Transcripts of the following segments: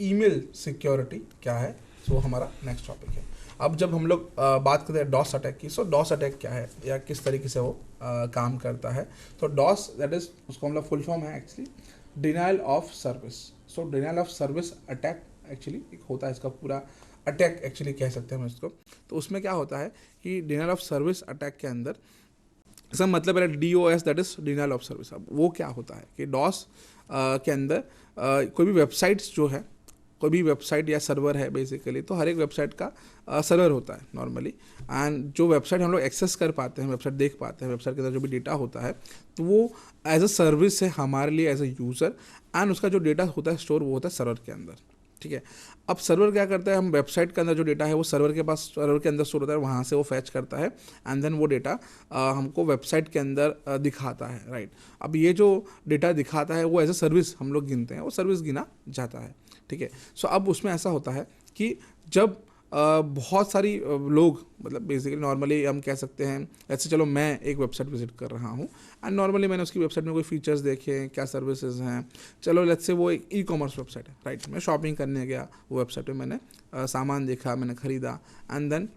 Email security क्या है, सो हमारा नेक्स्ट टॉपिक है। अब जब हम लोग बात करते हैं डॉस अटैक की, सो डॉस अटैक क्या है या किस तरीके से वो काम करता है। तो डॉस दैट इज, उसको हम लोग फुल फॉर्म है actually denial of service. So denial of service attack actually एक होता है, इसका पूरा अटैक एक्चुअली कह सकते हैं हम इसको। तो उसमें क्या होता है कि डिनाइल ऑफ सर्विस अटैक के अंदर इसका मतलब है DOS, that is denial of service. अब वो क्या होता है कि डॉस के अंदर कोई भी वेबसाइट्स जो है, कोई भी वेबसाइट या सर्वर है बेसिकली, तो हर एक वेबसाइट का सर्वर होता है नॉर्मली। एंड जो वेबसाइट हम लोग एक्सेस कर पाते हैं, वेबसाइट देख पाते हैं, वेबसाइट के अंदर जो भी डेटा होता है, तो वो एज अ सर्विस है हमारे लिए एज अ यूज़र। एंड उसका जो डेटा होता है स्टोर, वो होता है सर्वर के अंदर। ठीक है। अब सर्वर क्या करता है, हम वेबसाइट के अंदर जो डेटा है वो सर्वर के पास, सर्वर के अंदर स्टोर होता है, वहाँ से वो फैच करता है एंड देन वो डेटा हमको वेबसाइट के अंदर दिखाता है, राइट। अब ये जो डेटा दिखाता है वो एज अ सर्विस हम लोग गिनते हैं, वो सर्विस गिना जाता है। ठीक है। सो अब उसमें ऐसा होता है कि जब बहुत सारी लोग, मतलब बेसिकली नॉर्मली हम कह सकते हैं, ऐसे चलो मैं एक वेबसाइट विजिट कर रहा हूँ एंड नॉर्मली मैंने उसकी वेबसाइट में कोई फीचर्स देखे, क्या सर्विसेज हैं। चलो लेट्स से वो एक ई-कॉमर्स वेबसाइट है, राइट। मैं शॉपिंग करने गया, वो वेबसाइट पे मैंने सामान देखा, मैंने ख़रीदा एंड देन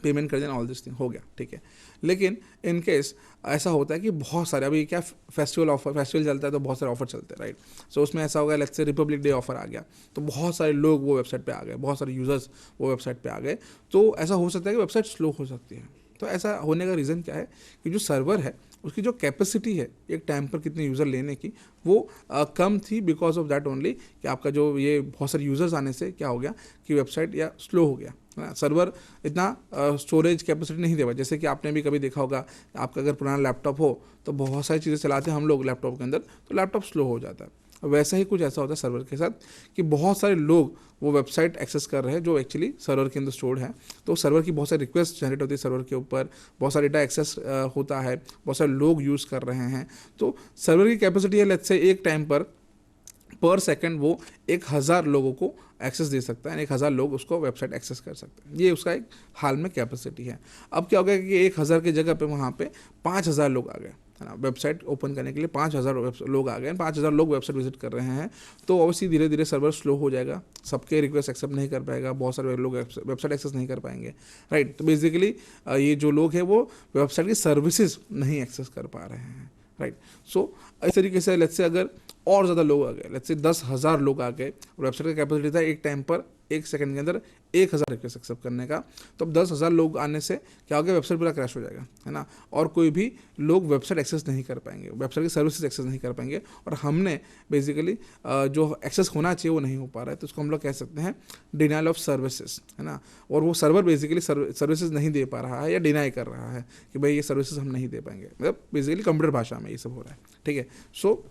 पेमेंट कर देना, ऑल दिस थिंग हो गया। ठीक है। लेकिन इन केस ऐसा होता है कि बहुत सारे, अभी क्या फेस्टिवल ऑफर, फेस्टिवल चलता है तो बहुत सारे ऑफर चलते हैं, राइट। सो उसमें ऐसा होगा, let's say Republic day offer आ गया, तो बहुत सारे लोग वो वेबसाइट पे आ गए, बहुत सारे यूजर्स वो वेबसाइट पे आ गए। तो ऐसा हो सकता है कि वेबसाइट स्लो हो सकती है। तो ऐसा होने का रीज़न क्या है कि जो सर्वर है उसकी जो कैपेसिटी है एक टाइम पर कितने यूज़र लेने की, वो कम थी। बिकॉज ऑफ दैट ओनली कि आपका जो ये बहुत सारे यूज़र्स आने से क्या हो गया कि वेबसाइट या स्लो हो गया, है ना। सर्वर इतना स्टोरेज कैपेसिटी नहीं दे पाए। जैसे कि आपने भी कभी देखा होगा, आपका अगर पुराना लैपटॉप हो तो बहुत सारी चीज़ें चलाते हैं हम लोग लैपटॉप के अंदर, तो लैपटॉप स्लो हो जाता है। वैसा ही कुछ ऐसा होता है सर्वर के साथ कि बहुत सारे लोग वो वेबसाइट एक्सेस कर रहे हैं जो एक्चुअली सर्वर के अंदर स्टोर्ड है। तो सर्वर की बहुत सारी रिक्वेस्ट जनरेट होती है सर्वर के ऊपर, बहुत सारा डेटा एक्सेस होता है, बहुत सारे लोग यूज़ कर रहे हैं। तो सर्वर की कैपेसिटी है, लेट्स से एक टाइम पर सेकंड वो 1000 लोगों को एक्सेस दे सकता है, 1000 लोग उसको वेबसाइट एक्सेस कर सकते हैं। ये उसका एक हाल में कैपेसिटी है। अब क्या हो गया कि 1000 की जगह पे वहाँ पे 5000 लोग आ गए, है ना। वेबसाइट ओपन करने के लिए 5000 लोग आ गए, 5000 लोग वेबसाइट विजिट कर रहे हैं। तो ऑब्वियसली धीरे धीरे सर्वर स्लो हो जाएगा, सबके रिक्वेस्ट एक्सेप्ट नहीं कर पाएगा, बहुत सारे लोग वेबसाइट एक्सेस नहीं कर पाएंगे, राइट। तो बेसिकली ये जो लोग हैं वो वेबसाइट की सर्विसेज नहीं एक्सेस कर पा रहे हैं, राइट। सो इस तरीके से लेट्स से अगर और ज़्यादा लोग आ गए, लेट्स से 10,000 लोग आ गए, वेबसाइट का कैपेसिटी था एक टाइम पर 1 सेकंड के अंदर 1000 रिक्वेस्ट एक्सेप्ट करने का, तो अब 10,000 लोग आने से क्या हो गया, वेबसाइट पूरा क्रैश हो जाएगा, है ना। और कोई भी लोग वेबसाइट एक्सेस नहीं कर पाएंगे, वेबसाइट की सर्विसेज एक्सेस नहीं कर पाएंगे, और हमने बेसिकली जो एक्सेस होना चाहिए वो नहीं हो पा रहा है। तो उसको हम लोग कह सकते हैं डिनाइल ऑफ सर्विसेज, है ना। और वो सर्वर बेसिकली सर्विसेज नहीं दे पा रहा है या डिनाई कर रहा है कि भाई ये सर्विसेज हम नहीं दे पाएंगे, मतलब बेसिकली कंप्यूटर भाषा में ये सब हो रहा है। ठीक है। सो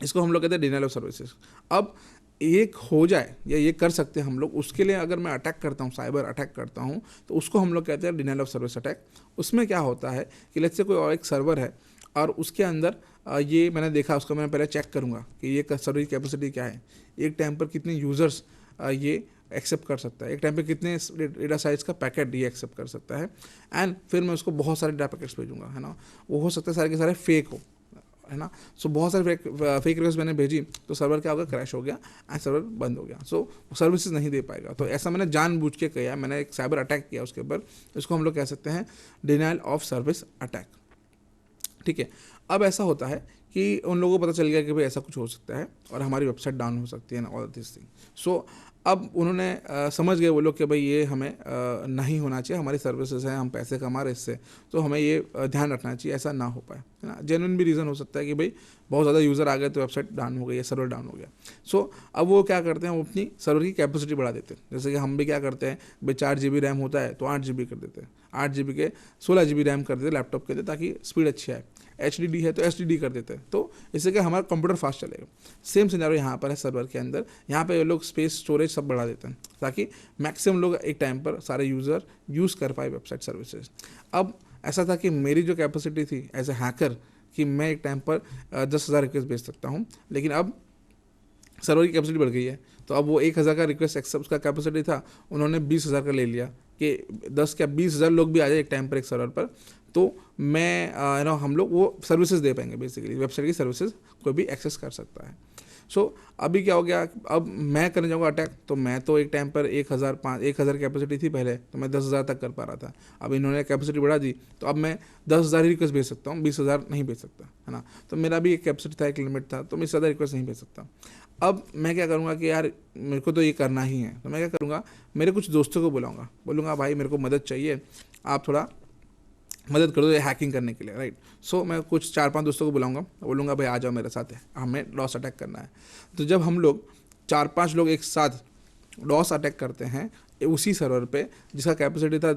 इसको हम लोग कहते हैं डिनाइल ऑफ सर्विसेज। अब एक हो जाए या ये कर सकते हैं हम लोग, उसके लिए अगर मैं अटैक करता हूँ, साइबर अटैक करता हूँ, तो उसको हम लोग कहते हैं डिनाइल ऑफ सर्विस अटैक। उसमें क्या होता है कि लेट्स से कोई और एक सर्वर है और उसके अंदर ये मैंने देखा, उसको मैं पहले चेक करूँगा कि ये सर्वर की कैपेसिटी क्या है, एक टाइम पर कितने यूज़र्स ये एक्सेप्ट कर सकता है, एक टाइम पे कितने डेटा साइज का पैकेट ये एक्सेप्ट कर सकता है। एंड फिर मैं उसको बहुत सारे डेटा पैकेट्स भेजूंगा, है ना। वो हो सकता है सारे के सारे फेक हो, है ना। सो बहुत सारे फेक रिक्वेस्ट मैंने भेजी, तो सर्वर क्या होगा, क्रैश हो गया एंड सर्वर बंद हो गया। सो सर्विसेज नहीं दे पाएगा। तो ऐसा मैंने जानबूझ के किया, मैंने एक साइबर अटैक किया उसके ऊपर। इसको हम लोग कह सकते हैं डिनाइल ऑफ सर्विस अटैक। ठीक है। अब ऐसा होता है कि उन लोगों को पता चल गया कि भाई ऐसा कुछ हो सकता है और हमारी वेबसाइट डाउन हो सकती है ना, ऑल दिस थिंग। सो अब उन्होंने समझ गए वो लोग कि भाई ये हमें नहीं होना चाहिए, हमारी सर्विसेज हैं, हम पैसे कमा रहे इससे, तो हमें ये ध्यान रखना चाहिए ऐसा ना हो पाए, है ना। जेन्युइन भी रीज़न हो सकता है कि भाई बहुत ज़्यादा यूज़र आ गए तो वेबसाइट डाउन हो गई या सर्वर डाउन हो गया। सो अब वो क्या करते हैं, वो अपनी सर्वर की कैपेसिटी बढ़ा देते हैं। जैसे कि हम भी क्या करते हैं, भाई 4 GB रैम होता है तो 8 GB कर देते हैं, 8 GB के 16 GB रैम कर देते लैपटॉप के लिए, ताकि स्पीड अच्छी आए। HDD है तो HDD कर देते हैं, तो इससे क्या हमारा कंप्यूटर फास्ट चलेगा। सेम सिनेरियो यहाँ पर है सर्वर के अंदर, यहाँ पे ये लोग स्पेस स्टोरेज सब बढ़ा देते हैं ताकि मैक्सिमम लोग एक टाइम पर सारे यूज़र यूज़ कर पाए वेबसाइट सर्विसेज। अब ऐसा था कि मेरी जो कैपेसिटी थी एज ए हैकर कि मैं एक टाइम पर 10,000 रिक्वेस्ट भेज सकता हूँ, लेकिन अब सर्वर की कैपेसिटी बढ़ गई है। तो अब वो 1000 का रिक्वेस्ट एक्सेप्ट का कैपेसिटी था, उन्होंने 20,000 का ले लिया कि 10 क्या 20,000 लोग भी आ जाए एक टाइम पर एक सर्वर पर, तो मैं हम लोग वो सर्विसेज दे पाएंगे। बेसिकली वेबसाइट की सर्विसेज कोई भी एक्सेस कर सकता है। सो अभी क्या हो गया, अब मैं करने जाऊँगा अटैक, तो मैं तो एक टाइम पर 1000 कैपेसिटी थी पहले, तो मैं 10,000 तक कर पा रहा था। अब इन्होंने कैपेसिटी बढ़ा दी, तो अब मैं 10,000 ही रिक्वेस्ट भेज सकता हूँ, 20,000 नहीं भेज सकता, है ना। तो मेरा भी एक कैपेसिटी था, एक लिमिट था, तो मैं इससे ज़्यादा रिक्वेस्ट नहीं भेज सकता। अब मैं क्या करूँगा कि यार मेरे को तो ये करना ही है, तो मैं क्या करूँगा, मेरे कुछ दोस्तों को बुलाऊँगा, बोलूँगा भाई मेरे को मदद चाहिए, आप थोड़ा मदद कर दो ये हैकिंग करने के लिए, राइट। सो मैं कुछ 4-5 दोस्तों को बुलाऊंगा, बोलूँगा भाई आ जाओ मेरे साथ है, हमें डॉस अटैक करना है। तो जब हम लोग 4-5 लोग एक साथ डॉस अटैक करते हैं उसी सर्वर पे जिसका कैपेसिटी था,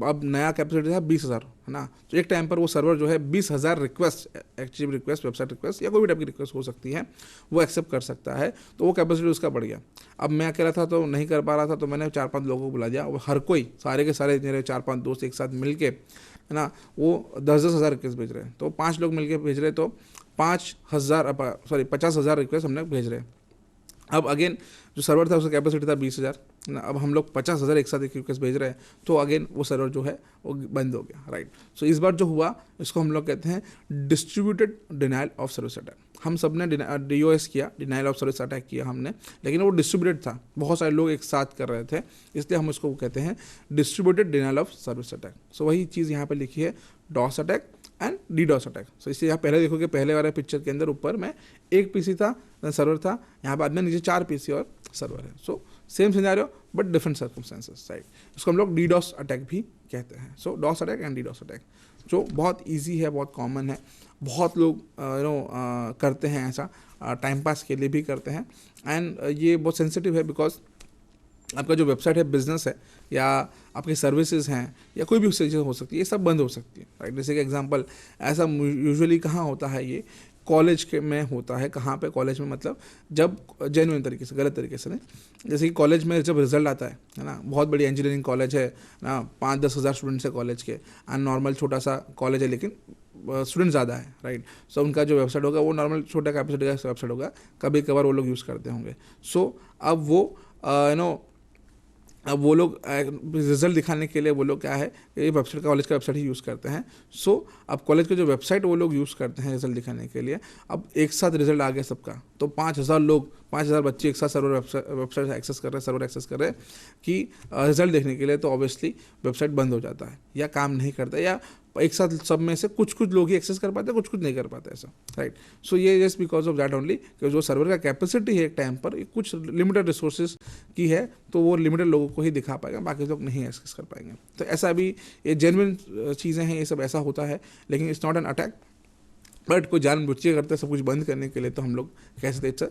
अब नया कैपेसिटी था 20,000, है ना। तो एक टाइम पर वो सर्वर जो है 20,000 request, active request, website request या कोई भी टाइप की रिक्वेस्ट हो सकती है, वो एक्सेप्ट कर सकता है। तो वो कैपेसिटी उसका बढ़ गया। अब मैं अकेला था तो नहीं कर पा रहा था, तो मैंने 4-5 लोगों को बुला दिया, वो हर कोई, सारे के सारे मेरे 4-5 दोस्त एक साथ मिल के, है ना, वो 10,000 रिक्वेस्ट भेज रहे हैं। तो 5 लोग मिलकर भेज रहे, तो 50,000 रिक्वेस्ट हमने भेज रहे हैं। अब अगेन जो सर्वर था उसका कैपेसिटी था 20,000, ना, अब हम लोग 50,000 एक साथ एक रिक्वेस्ट भेज रहे हैं, तो अगेन वो सर्वर जो है वो बंद हो गया, राइट। सो इस बार जो हुआ इसको हम लोग कहते हैं distributed denial of service attack. हम सब ने DOS किया, डिनाइल ऑफ सर्विस अटैक किया हमने, लेकिन वो डिस्ट्रीब्यूटेड था, बहुत सारे लोग एक साथ कर रहे थे, इसलिए हम उसको कहते हैं distributed denial of service attack. So वही चीज़ यहाँ पर लिखी है, DoS attack and DDoS attack. So इसलिए यहाँ पहले देखोगे, पहले वाले पिक्चर के अंदर ऊपर में एक PC था, सर्वर था, यहाँ बाद में नीचे 4 PC और सर्वर है। So same scenario but different circumstances, right. इसको हम लोग DDoS अटैक भी कहते हैं। So DoS attack and DDoS attack, जो बहुत ईजी है, बहुत कॉमन है, बहुत लोग करते हैं ऐसा, टाइम पास के लिए भी करते हैं। एंड ये बहुत सेंसिटिव है, बिकॉज आपका जो वेबसाइट है, बिजनेस है, या आपकी सर्विसेज हैं, या कोई भी चीज़ हो सकती है, ये सब बंद हो सकती है, राइट। जैसे कि एग्जांपल, ऐसा यूजुअली कहाँ होता है, ये कॉलेज के में होता है। कहाँ पे? कॉलेज में, मतलब जब जेन्युइन तरीके से, गलत तरीके से नहीं। जैसे कि कॉलेज में जब रिजल्ट आता है ना, बहुत बड़ी इंजीनियरिंग कॉलेज है ना, 5-10 हज़ार स्टूडेंट्स है कॉलेज के, एंड नॉर्मल छोटा सा कॉलेज है, लेकिन स्टूडेंट ज़्यादा है, राइट। सो उनका जो वेबसाइट होगा वो नॉर्मल छोटा कैपेसिटी का वेबसाइट होगा, कभी कभार वो लोग यूज़ करते होंगे। सो अब वो अब वो लोग रिजल्ट दिखाने के लिए वो लोग क्या है, ये वेबसाइट, कॉलेज का वेबसाइट ही यूज़ करते हैं। सो अब कॉलेज के जो वेबसाइट वो लोग यूज़ करते हैं रिजल्ट दिखाने के लिए, अब एक साथ रिजल्ट आ गया सबका, तो 5,000 लोग, 5,000 बच्चे एक साथ सर्वर वेबसाइट एक्सेस कर रहे हैं, सर्वर एक्सेस कर रहे हैं कि रिजल्ट देखने के लिए, तो ऑब्वियसली वेबसाइट बंद हो जाता है या काम नहीं करता, या एक साथ सब में से कुछ लोग ही एक्सेस कर पाते हैं, कुछ नहीं कर पाते, ऐसा, राइट। सो ये just because of that only, कि जो सर्वर का कैपेसिटी है एक टाइम पर कुछ लिमिटेड रिसोर्सेज की है, तो वो लिमिटेड लोगों को ही दिखा पाएगा, बाकी लोग नहीं एक्सेस कर पाएंगे। तो ऐसा भी ये जेन्युइन चीज़ें हैं, ये सब ऐसा होता है, लेकिन it's not an attack, but कोई जानबूझ के करता है सब कुछ बंद करने के लिए, तो हम लोग कह सकते हैं it's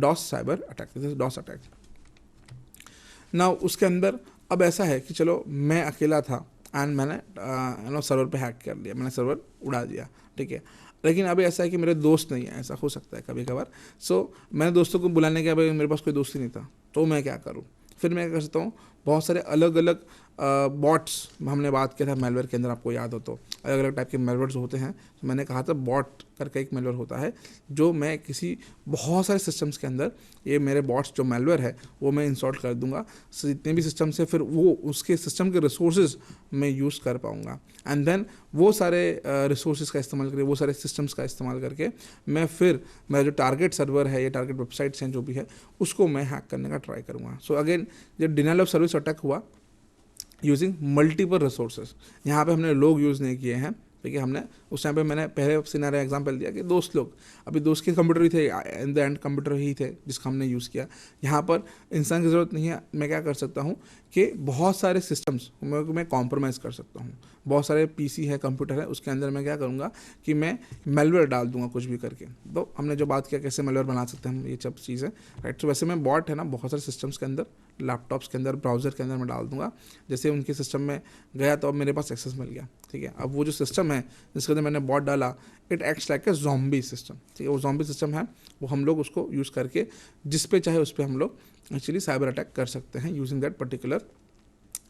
DoS cyber attack, DoS attack. ना उसके अंदर अब ऐसा है कि चलो मैं अकेला था एंड मैंने सर्वर पे हैक कर लिया, मैंने सर्वर उड़ा दिया, ठीक है। लेकिन अभी ऐसा है कि मेरे दोस्त नहीं है, ऐसा हो सकता है कभी कभार। सो मैंने दोस्तों को बुलाने के, भाई मेरे पास कोई दोस्त ही नहीं था, तो मैं क्या करूँ, फिर मैं क्या कर सकता हूँ, बहुत सारे अलग अलग बॉट्स, हमने बात किया था मेलवेयर के अंदर, आपको याद हो तो अलग अलग टाइप के मेलवेयर्स होते हैं। तो मैंने कहा था बॉट करके एक मेलवेयर होता है, जो मैं किसी बहुत सारे सिस्टम्स के अंदर, ये मेरे बॉट्स जो मेलवेयर है वो मैं इंस्टॉल कर दूंगा जितने भी सिस्टम से, फिर वो उसके सिस्टम के रिसोर्सेज मैं यूज़ कर पाऊँगा, एंड देन वो सारे रिसोर्सेज का इस्तेमाल करके, वो सारे सिस्टम्स का इस्तेमाल करके मैं फिर मेरा जो टारगेट सर्वर है या टारगेट वेबसाइट्स हैं जो भी है, उसको मैं हैक करने का ट्राई करूँगा। सो अगेन, जब डिनाइल ऑफ सर्विस अटैक हुआ यूजिंग मल्टीपल रिसोर्सेज, यहाँ पे हमने लोग यूज़ नहीं किए हैं, ठीक है। हमने उस टाइम पे, मैंने पहले सिनेरियो एग्जांपल दिया कि दोस्त लोग, अभी दोस्त के कंप्यूटर ही थे, इन द एंड कंप्यूटर ही थे जिसका हमने यूज़ किया। यहाँ पर इंसान की ज़रूरत नहीं है, मैं क्या कर सकता हूँ कि बहुत सारे सिस्टम्स मैं कॉम्प्रोमाइज़ कर सकता हूँ, बहुत सारे PC है, कंप्यूटर है, उसके अंदर मैं क्या करूँगा कि मैं मेलवेयर डाल दूंगा कुछ भी करके। तो हमने जो बात किया कैसे मेलवेयर बना सकते हैं हम, ये सब चीज़ें, राइट। तो वैसे मैं बॉट है ना, बहुत सारे सिस्टम्स के अंदर, लैपटॉप्स के अंदर, ब्राउज़र के अंदर मैं डाल दूंगा। जैसे उनके सिस्टम में गया तो अब मेरे पास एक्सेस मिल गया, ठीक है। अब वो जो सिस्टम है जिसके अंदर मैंने बॉट डाला, it acts like a zombie system, ठीक है। वो ज़ॉम्बी सिस्टम है, वो हम लोग उसको यूज़ करके जिस पे चाहे उस पर हम लोग एक्चुअली साइबर अटैक कर सकते हैं using that particular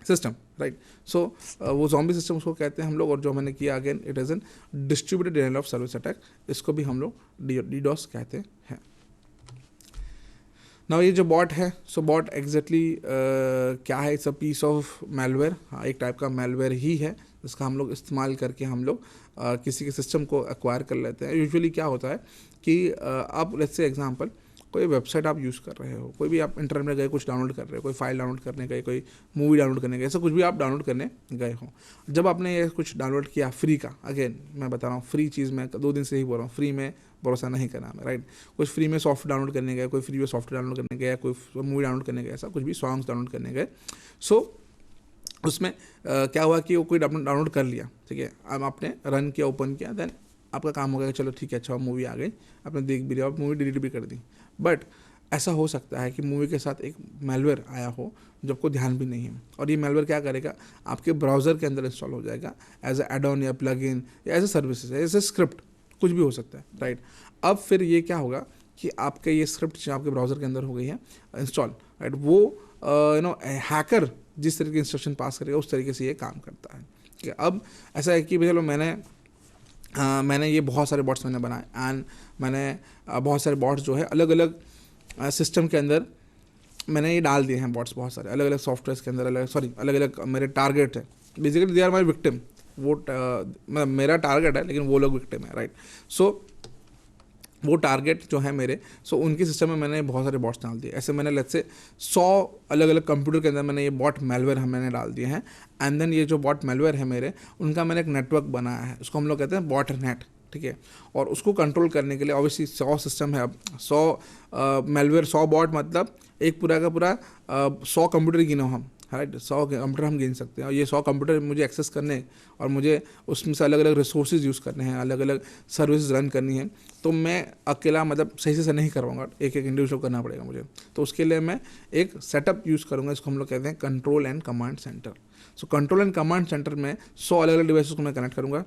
system, right. So वो ज़ॉम्बी सिस्टम उसको कहते हैं हम लोग, और जो मैंने किया again, it is an distributed denial of service attack, इसको भी हम लोग DDoS कहते हैं। ना ये जो बॉट है, सो बॉट एग्जैक्टली क्या है, it's a piece of malware, हाँ एक टाइप का मेलवेयर ही है, जिसका हम लोग इस्तेमाल करके हम लोग किसी के सिस्टम को एक्वायर कर लेते हैं। यूजुअली क्या होता है कि आप लेट्स से एग्जांपल, कोई वेबसाइट आप यूज़ कर रहे हो, कोई भी आप इंटरनेट में गए कुछ डाउनलोड कर रहे हो, कोई फाइल डाउनलोड करने गए, कोई मूवी डाउनलोड करने गए, ऐसा कुछ भी आप डाउनलोड करने गए हो, जब आपने ये कुछ डाउनलोड किया फ्री का, अगेन मैं बता रहा हूँ फ्री चीज़, मैं 2 दिन से ही बोल रहा हूँ, फ्री में भरोसा नहीं करना है, राइट। कुछ फ्री में सॉफ्टवेयर डाउनलोड करने गए, कोई फ्री में सॉफ्टवेयर डाउनलोड करने गया, कोई मूवी डाउनलोड करने गया, ऐसा कुछ भी सॉन्ग्स डाउनलोड करने गए। सो उसमें क्या हुआ कि वो कोई डाउनलोड कर लिया, ठीक है, अब आपने रन किया, ओपन किया, देन आपका काम हो गया कि चलो ठीक है, अच्छा मूवी आ गई, आपने देख भी लिया और मूवी डिलीट भी कर दी। बट ऐसा हो सकता है कि मूवी के साथ एक मेलवेयर आया हो जब को ध्यान भी नहीं है, और ये मेलवेयर क्या करेगा, आपके ब्राउज़र के अंदर इंस्टॉल हो जाएगा एज ए एड ऑन या प्लग इन या as a services, as a script, कुछ भी हो सकता है, राइट। अब फिर ये क्या होगा कि आपके ये स्क्रिप्ट जो आपके ब्राउज़र के अंदर हो गई है इंस्टॉल, राइट, वो हैकर जिस तरीके के इंस्ट्रक्शन पास करेगा उस तरीके से ये काम करता है, ठीक है। अब ऐसा है कि चलो मैंने ये बहुत सारे बॉट्स मैंने बनाए, एंड मैंने बहुत सारे बॉट्स जो है अलग अलग सिस्टम के अंदर मैंने ये डाल दिए हैं, बॉट्स बहुत सारे अलग अलग सॉफ्टवेयर के अंदर, अलग अलग मेरे टारगेट है, basically they are my victim, वो मेरा टारगेट है लेकिन वो लोग विक्टिम है, राइट। सो वो टारगेट जो है मेरे, सो उनके सिस्टम में मैंने बहुत सारे बॉट्स डाल दिए। ऐसे मैंने लेट्स से 100 अलग अलग कंप्यूटर के अंदर मैंने ये बॉट मेलवेयर मैंने डाल दिए हैं, एंड देन ये जो बॉट मेलवेयर है मेरे, उनका मैंने एक नेटवर्क बनाया है, उसको हम लोग कहते हैं बॉट नेट, ठीक है। और उसको कंट्रोल करने के लिए ऑब्वियसली 100 सिस्टम है, अब 100 मेलवेयर, 100 बॉट, मतलब एक पूरा का पूरा 100 कंप्यूटर गिनो हम, राइट, 100 कंप्यूटर हम गिन सकते हैं, और ये 100 कंप्यूटर मुझे एक्सेस करने और मुझे उसमें से अलग अलग रिसोर्सेज यूज़ करने हैं, अलग अलग सर्विसेज रन करनी है, तो मैं अकेला मतलब सही से नहीं करवाऊंगा, एक एक इंडिविजुअल करना पड़ेगा मुझे। तो उसके लिए मैं एक सेटअप यूज़ करूँगा, इसको हम लोग कहते हैं control and command centre. So control and command centre में 100 अलग अलग डिवाइसेस को मैं कनेक्ट करूँगा,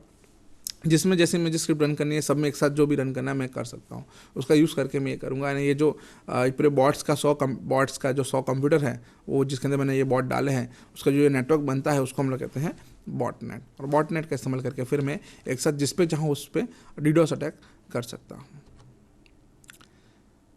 जिसमें जैसे मुझे स्क्रिप्ट रन करनी है, सब में एक साथ जो भी रन करना है मैं कर सकता हूँ, उसका यूज़ करके मैं ये करूँगा। यानी ये जो पूरे बॉट्स का 100 कंप्यूटर है, वो जिसके अंदर मैंने ये बॉट डाले हैं, उसका जो ये नेटवर्क बनता है उसको हम लोग कहते हैं बॉट नेट, और बॉट नेट का इस्तेमाल करके फिर मैं एक साथ जिस पे चाहूँ उस पर डीडोस अटैक कर सकता हूँ,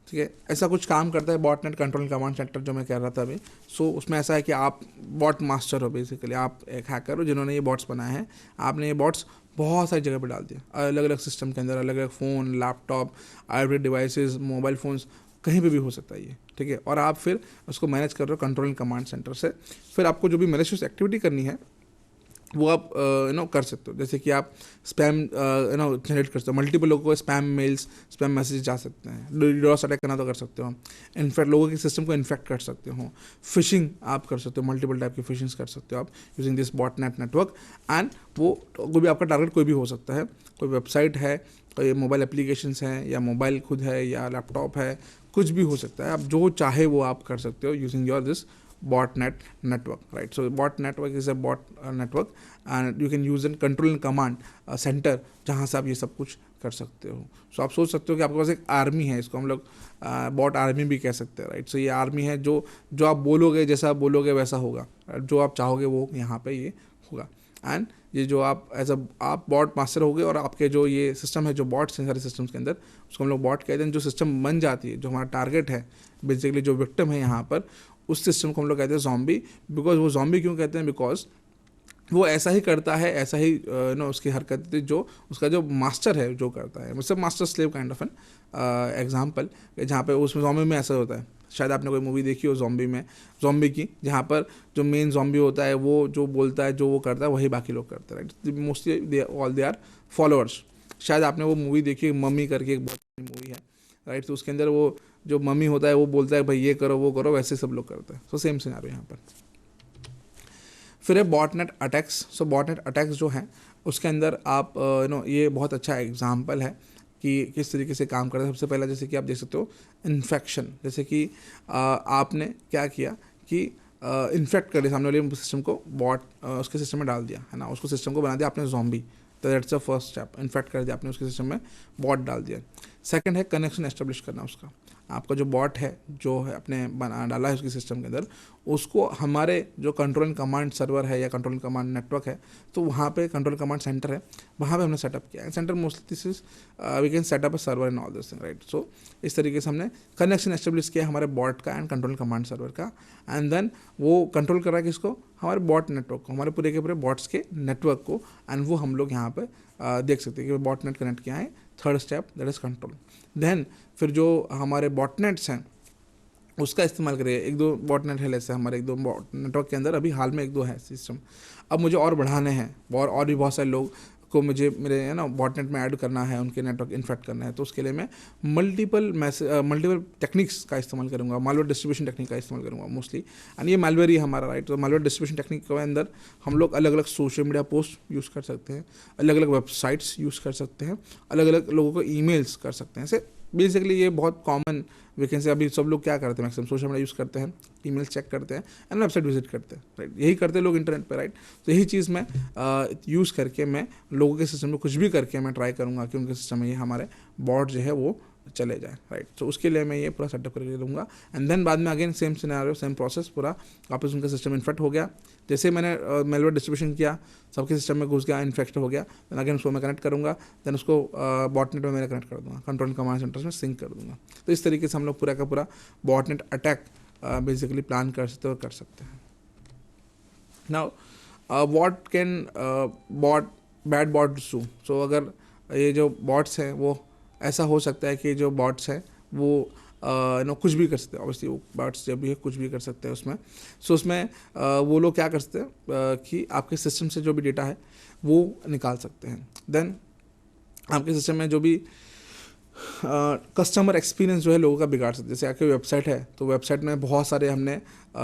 ठीक है। ऐसा कुछ काम करता है botnet control command centre जो मैं कह रहा था अभी। सो उसमें ऐसा है कि आप बॉट मास्टर हो, बेसिकली आप एक हैकर हो जिन्होंने ये बॉट्स बनाए हैं, आपने ये बॉट्स बहुत सारी जगह पे डाल दिया, अलग अलग सिस्टम के अंदर, अलग अलग phone, laptop, IoT devices, mobile phones, कहीं पे भी हो सकता है ये, ठीक है। और आप फिर उसको मैनेज कर रहे हो कंट्रोल कमांड सेंटर से। फिर आपको जो भी मैलिशियस एक्टिविटी करनी है वो आप कर सकते हो, जैसे कि आप स्पैम जनरेट कर सकते हो, मल्टीपल लोगों को स्पैम मेल्स, स्पैम मैसेज जा सकते हैं, डीडोस अटैक करना तो कर सकते हो, इनफैक्ट लोगों के सिस्टम को इन्फेक्ट कर सकते हो, फिशिंग आप कर सकते हो, मल्टीपल टाइप की फिशिंग्स कर सकते हो आप using this botnet network. And वो कोई भी आपका टारगेट कोई भी हो सकता है, कोई वेबसाइट है, कोई मोबाइल एप्लीकेशंस हैं, या मोबाइल खुद है, या लैपटॉप है, कुछ भी हो सकता है, आप जो चाहे वो आप कर सकते हो using your this botnet network, right? So bot network is a bot network and you can use in control and command center, जहाँ से आप ये सब कुछ कर सकते हो। सो आप सोच सकते हो कि आपके पास एक आर्मी है, इसको हम लोग बॉट आर्मी भी कह सकते हैं, राइट। सो ये आर्मी है, जो आप बोलोगे, जैसा आप बोलोगे वैसा होगा, जो आप चाहोगे वो यहाँ पे ये होगा। एंड ये जो आप बॉट मास्टर हो गए, और आपके जो ये सिस्टम है, जो बॉट्स हैं सारे सिस्टम्स के अंदर, उसको हम लोग बॉट कहते हैं। जो सिस्टम बन जाती है, जो हमारा टारगेट है, बेसिकली जो विक्टिम है यहाँ पर, उस सिस्टम को हम लोग कहते हैं ज़ॉम्बी। बिकॉज वो ज़ॉम्बी क्यों कहते हैं, बिकॉज वो ऐसा ही करता है, ऐसा ही उसकी हरकतें जो उसका जो मास्टर है जो करता है, मतलब master slave kind of an example, जहाँ पे उसमें ज़ॉम्बी में ऐसा होता है। शायद आपने कोई मूवी देखी हो ज़ॉम्बी की, जहाँ पर जो मेन ज़ॉम्बी होता है वो जो बोलता है, जो वो करता है, वही बाकी लोग करते हैं, right. Mostly they are followers. शायद आपने वो मूवी देखी, मम्मी करके एक बहुत बड़ी मूवी है, राइट। तो उसके अंदर वो जो मम्मी होता है वो बोलता है भाई ये करो वो करो, वैसे सब लोग करते हैं। सो सेम सिनेरियो यहाँ पर। फिर है बॉटनेट अटैक्स। सो बॉटनेट अटैक्स जो हैं उसके अंदर आप ये बहुत अच्छा एग्जाम्पल है कि किस तरीके से काम करता है। सबसे पहला जैसे कि आप देख सकते हो इन्फेक्शन, जैसे कि आपने क्या किया कि इन्फेक्ट कर दिया सामने वाले सिस्टम को, बॉट उसके सिस्टम में डाल दिया, है ना, उसको सिस्टम को बना दिया आपने ज़ॉम्बी। तो that's the first step, infect कर दिया आपने उसके सिस्टम में, बॉट डाल दिया। सेकंड है कनेक्शन एस्टेब्लिश करना उसका। आपका जो बॉट है, जो है अपने बना डाला है उसके सिस्टम के अंदर, उसको हमारे जो कंट्रोल एंड कमांड सर्वर है या कंट्रोल एंड कमांड नेटवर्क है, तो वहाँ पे कंट्रोल कमांड सेंटर है, वहाँ पे हमने सेटअप किया है। Centre mostly this is we can set up a server and all this thing, right. So इस तरीके से हमने कनेक्शन एस्टेब्लिश किया हमारे बॉट का एंड कंट्रोल कमांड सर्वर का, एंड देन वो कंट्रोल कर रहा है किसको, हमारे बॉट नेटवर्क को, हमारे पूरे के पूरे बॉट्स के नेटवर्क को, एंड वो हम लोग यहाँ पे देख सकते हैं कि बॉट नेट कनेक्ट किया है। Third step that is control. Then फिर जो हमारे बॉट नेट्स हैं उसका इस्तेमाल करिए। एक दो बॉट नेट है जैसे हमारे, एक दो बॉट नेटवर्क के अंदर अभी हाल में एक दो है सिस्टम, अब मुझे और बढ़ाने हैं, और भी बहुत सारे लोग को मुझे मेरे है ना बॉट नेट में ऐड करना है, उनके नेटवर्क इन्फेक्ट करना है, तो उसके लिए मैं मल्टीपल टेक्निक्स का इस्तेमाल करूँगा, मालवेयर डिस्ट्रीब्यूशन टेक्निक का इस्तेमाल करूँगा मोस्टली। एंड ये मालवेयर ही हमारा, राइट। तो मालवेयर डिस्ट्रीब्यूशन टेक्निक के अंदर हम लोग अलग अलग सोशल मीडिया पोस्ट यूज़ कर सकते हैं, अलग अलग वेबसाइट्स यूज़ कर सकते हैं, अलग अलग लोगों को ईमेल्स कर सकते हैं। ऐसे बेसिकली ये बहुत कॉमन वैकेंसी। अभी सब लोग क्या करते हैं, मैक्सिमम सोशल मीडिया यूज़ करते हैं, ईमेल चेक करते हैं एंड वेबसाइट विजिट करते हैं, राइट। यही करते हैं लोग इंटरनेट पे, राइट। तो यही चीज़ मैं यूज़ करके मैं लोगों के सिस्टम में कुछ भी करके मैं ट्राई करूँगा कि उनके सिस्टम में ये हमारे बॉट जो है वो चले जाए, राइट। तो उसके लिए मैं ये पूरा सेटअप करके दूंगा, एंड देन बाद में again same scenario, same process, पूरा वापस उनका सिस्टम इन्फेक्ट हो गया, जैसे मैंने मेलवेयर डिस्ट्रीब्यूशन किया, सबके सिस्टम में घुस गया, इन्फेक्ट हो गया, देन अगेन उसको मैं कनेक्ट करूँगा, देन उसको बॉटनेट में मैं कनेक्ट कर दूँगा, कंट्रोल कमांड सेंटर में सिंक कर दूँगा। तो इस तरीके से हम लोग पूरा का पूरा बॉटनेट अटैक बेसिकली प्लान कर सकते हैं और कर सकते हैं। Now what can bad bots do? So अगर ये जो बॉट्स हैं वो ऐसा हो सकता है कि जो बॉट्स हैं वो कुछ भी कर सकते हैं, ऑब्वियसली वो बॉट्स जब भी है कुछ भी कर सकते हैं उसमें। सो उसमें वो लोग क्या कर सकते हैं कि आपके सिस्टम से जो भी डेटा है वो निकाल सकते हैं। देन आपके सिस्टम में जो भी कस्टमर एक्सपीरियंस जो है लोगों का बिगाड़ सकते हैं। जैसे आपकी वेबसाइट है तो वेबसाइट में बहुत सारे हमने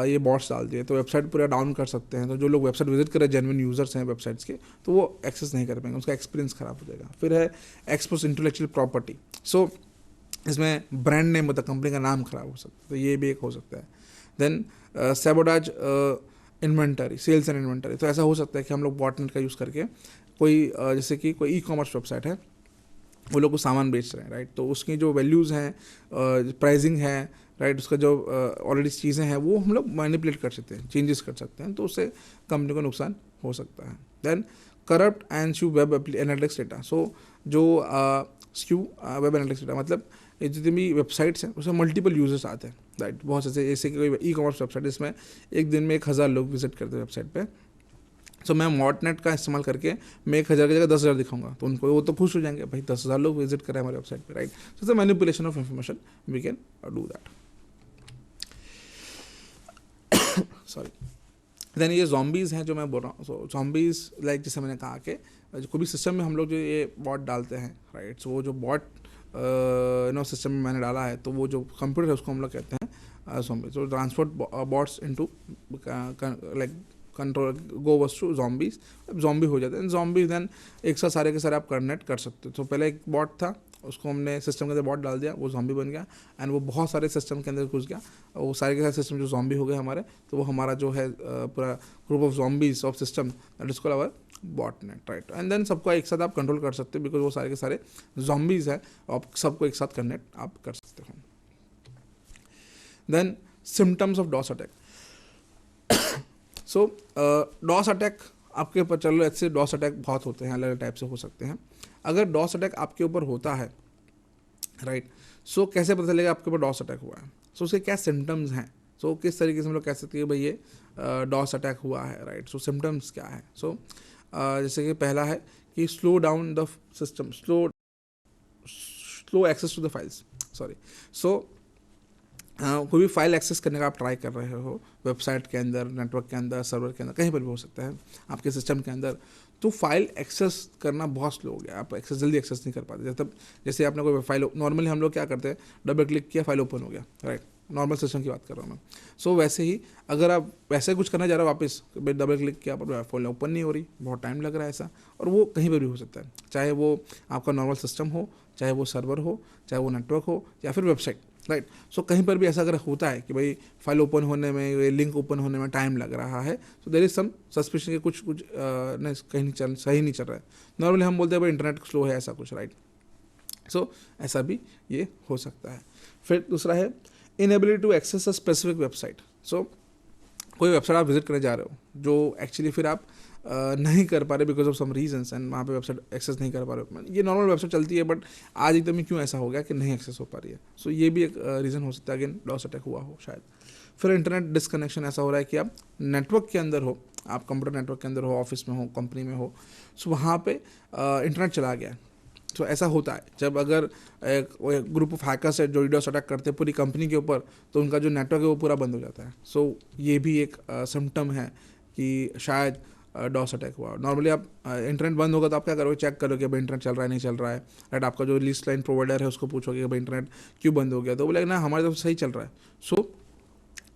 ये बॉट्स डाल दिए तो वेबसाइट पूरा डाउन कर सकते हैं। तो जो लोग वेबसाइट विजिट कर रहे हैं, जेन्युइन यूजर्स हैं वेबसाइट्स के, तो वो एक्सेस नहीं कर पाएंगे, उसका एक्सपीरियंस खराब हो जाएगा। फिर है एक्सपोज इंटेलेक्चुअल प्रॉपर्टी। सो इसमें ब्रांड नेम मतलब कंपनी का नाम खराब हो सकता है, तो ये भी एक हो सकता है। Then sabotage inventory, sales and inventory. तो ऐसा हो सकता है कि हम लोग बॉटनेट का यूज़ करके कोई जैसे कि कोई ई कॉमर्स वेबसाइट है, वो लोग को सामान बेच रहे हैं, राइट। तो उसकी जो वैल्यूज़ हैं, प्राइसिंग है, राइट, उसका जो ऑलरेडी चीज़ें हैं वो हम लोग मैनिपुलेट कर सकते हैं, चेंजेस कर सकते हैं, तो उससे कंपनी को नुकसान हो सकता है। Then corrupt and skew web analytics data. So जो स्क्यू वेब एनालिटिक्स डेटा मतलब ये जितनी भी वेबसाइट्स हैं उसमें मल्टीपल यूजर्स आते हैं, राइट। बहुत से जैसे कि कोई ई कॉमर्स वेबसाइट, इसमें एक दिन में 1000 लोग विजिट करते हैं वेबसाइट पे। सो मैं बॉटनेट का इस्तेमाल करके मैं 1000 की जगह 10,000 दिखाऊंगा, तो उनको वो तो खुश हो जाएंगे, भाई 10,000 लोग विजिट कर रहे हैं हमारे वेबसाइट पे, right. So the manipulation of information we can do that. Sorry. Then ये zombies हैं जो मैं बोल रहा हूँ। सो zombies लाइक जैसे मैंने कहा कि कोई भी सिस्टम में हम लोग जो ये बॉट डालते हैं, राइट। सो वो जो बॉट सिस्टम में मैंने डाला है, तो वो जो कंप्यूटर है उसको हम लोग कहते हैं zombies। तो transport bots into like control go was to zombies, zombie हो जाते हैं zombies। देन एक साथ सारे के सारे आप कनेक्ट कर सकते हो। तो पहले एक बॉट था, उसको हमने सिस्टम के अंदर बॉट डाल दिया, वो जॉम्बी बन गया, एंड वो बहुत सारे सिस्टम के अंदर घुस गया, वो सारे के सारे सिस्टम जो जॉम्बी हो गए हमारे, तो वो हमारा जो है पूरा group of zombies of system, that is called our botnet, right. And then सबको एक साथ आप कंट्रोल कर सकते हो, बिकॉज वो सारे के सारे zombies है, आप सबको एक साथ कनेक्ट आप कर सकते हो। Then symptoms of DoS attack. So DoS attack आपके ऊपर, चलो ऐसे डॉस अटैक बहुत होते हैं, अलग अलग टाइप से हो सकते हैं। अगर डॉस अटैक आपके ऊपर होता है, राइट, सो कैसे पता चलेगा आपके ऊपर डॉस अटैक हुआ है? सो उसके क्या सिम्टम्स हैं? सो किस तरीके से हम लोग कह सकते हैं भाई ये डॉस अटैक हुआ है, राइट। सो सिम्टम्स क्या है? सो जैसे कि पहला है कि slow down the system, slow access to the files, sorry. So कोई भी फाइल एक्सेस करने का आप ट्राई कर रहे हो वेबसाइट के अंदर, नेटवर्क के अंदर, सर्वर के अंदर, कहीं पर भी हो सकता है आपके सिस्टम के अंदर, तो फाइल एक्सेस करना बहुत स्लो हो गया, आप जल्दी एक्सेस नहीं कर पाते। जैसे आपने कोई फाइल, नॉर्मली हम लोग क्या करते हैं, डबल क्लिक किया फाइल ओपन हो गया, राइट। नॉर्मल सिस्टम की बात कर रहा हूँ मैं। सो वैसे ही अगर आप वैसे कुछ करना चाह रहे हो वापस, डबल क्लिक किया पर फाइल ओपन नहीं हो रही, बहुत टाइम लग रहा है ऐसा, और वो कहीं पर भी हो सकता है, चाहे वो आपका नॉर्मल सिस्टम हो, चाहे वो सर्वर हो, चाहे वो नेटवर्क हो, या फिर वेबसाइट, राइट। सो कहीं पर भी ऐसा अगर होता है कि भाई फाइल ओपन होने में, लिंक ओपन होने में टाइम लग रहा है, तो देयर इज सम सस्पिशन कि कुछ नहीं, कहीं नहीं सही नहीं चल रहा है। नॉर्मली हम बोलते हैं भाई इंटरनेट स्लो है, ऐसा कुछ, राइट। सो ऐसा भी ये हो सकता है। फिर दूसरा है inability to access a specific website. So कोई वेबसाइट आप विजिट करने जा रहे हो जो एक्चुअली फिर आप नहीं कर पा रहे because of some reasons, and वहाँ पे वेबसाइट एक्सेस नहीं कर पा रहे हो। ये नॉर्मल वेबसाइट चलती है, बट आज एकदम ही क्यों ऐसा हो गया कि नहीं एक्सेस हो पा रही है। सो ये भी एक रीज़न हो सकता है, अगेन डॉस अटैक हुआ हो शायद। फिर इंटरनेट डिस्कनेक्शन ऐसा हो रहा है कि आप नेटवर्क के अंदर हो, आप कंप्यूटर नेटवर्क के अंदर हो, ऑफिस में हो, कंपनी में हो, सो वहाँ पे इंटरनेट चला गया। तो ऐसा होता है जब अगर एक ग्रुप ऑफ हैकर्स है जो डीडोस अटैक करते हैं पूरी कंपनी के ऊपर, तो उनका जो नेटवर्क है वो पूरा बंद हो जाता है। सो ये भी एक सिम्टम है कि शायद डॉस अटैक हुआ। नॉर्मली आप इंटरनेट बंद होगा तो आप क्या करोगे, चेक करोगे भाई इंटरनेट चल रहा है नहीं चल रहा है, राइट। आपका जो लीस्ट लाइन प्रोवाइडर है उसको पूछोगे कि भाई इंटरनेट क्यों बंद हो गया, तो बोलेगा ना हमारे तरफ सही चल रहा है। सो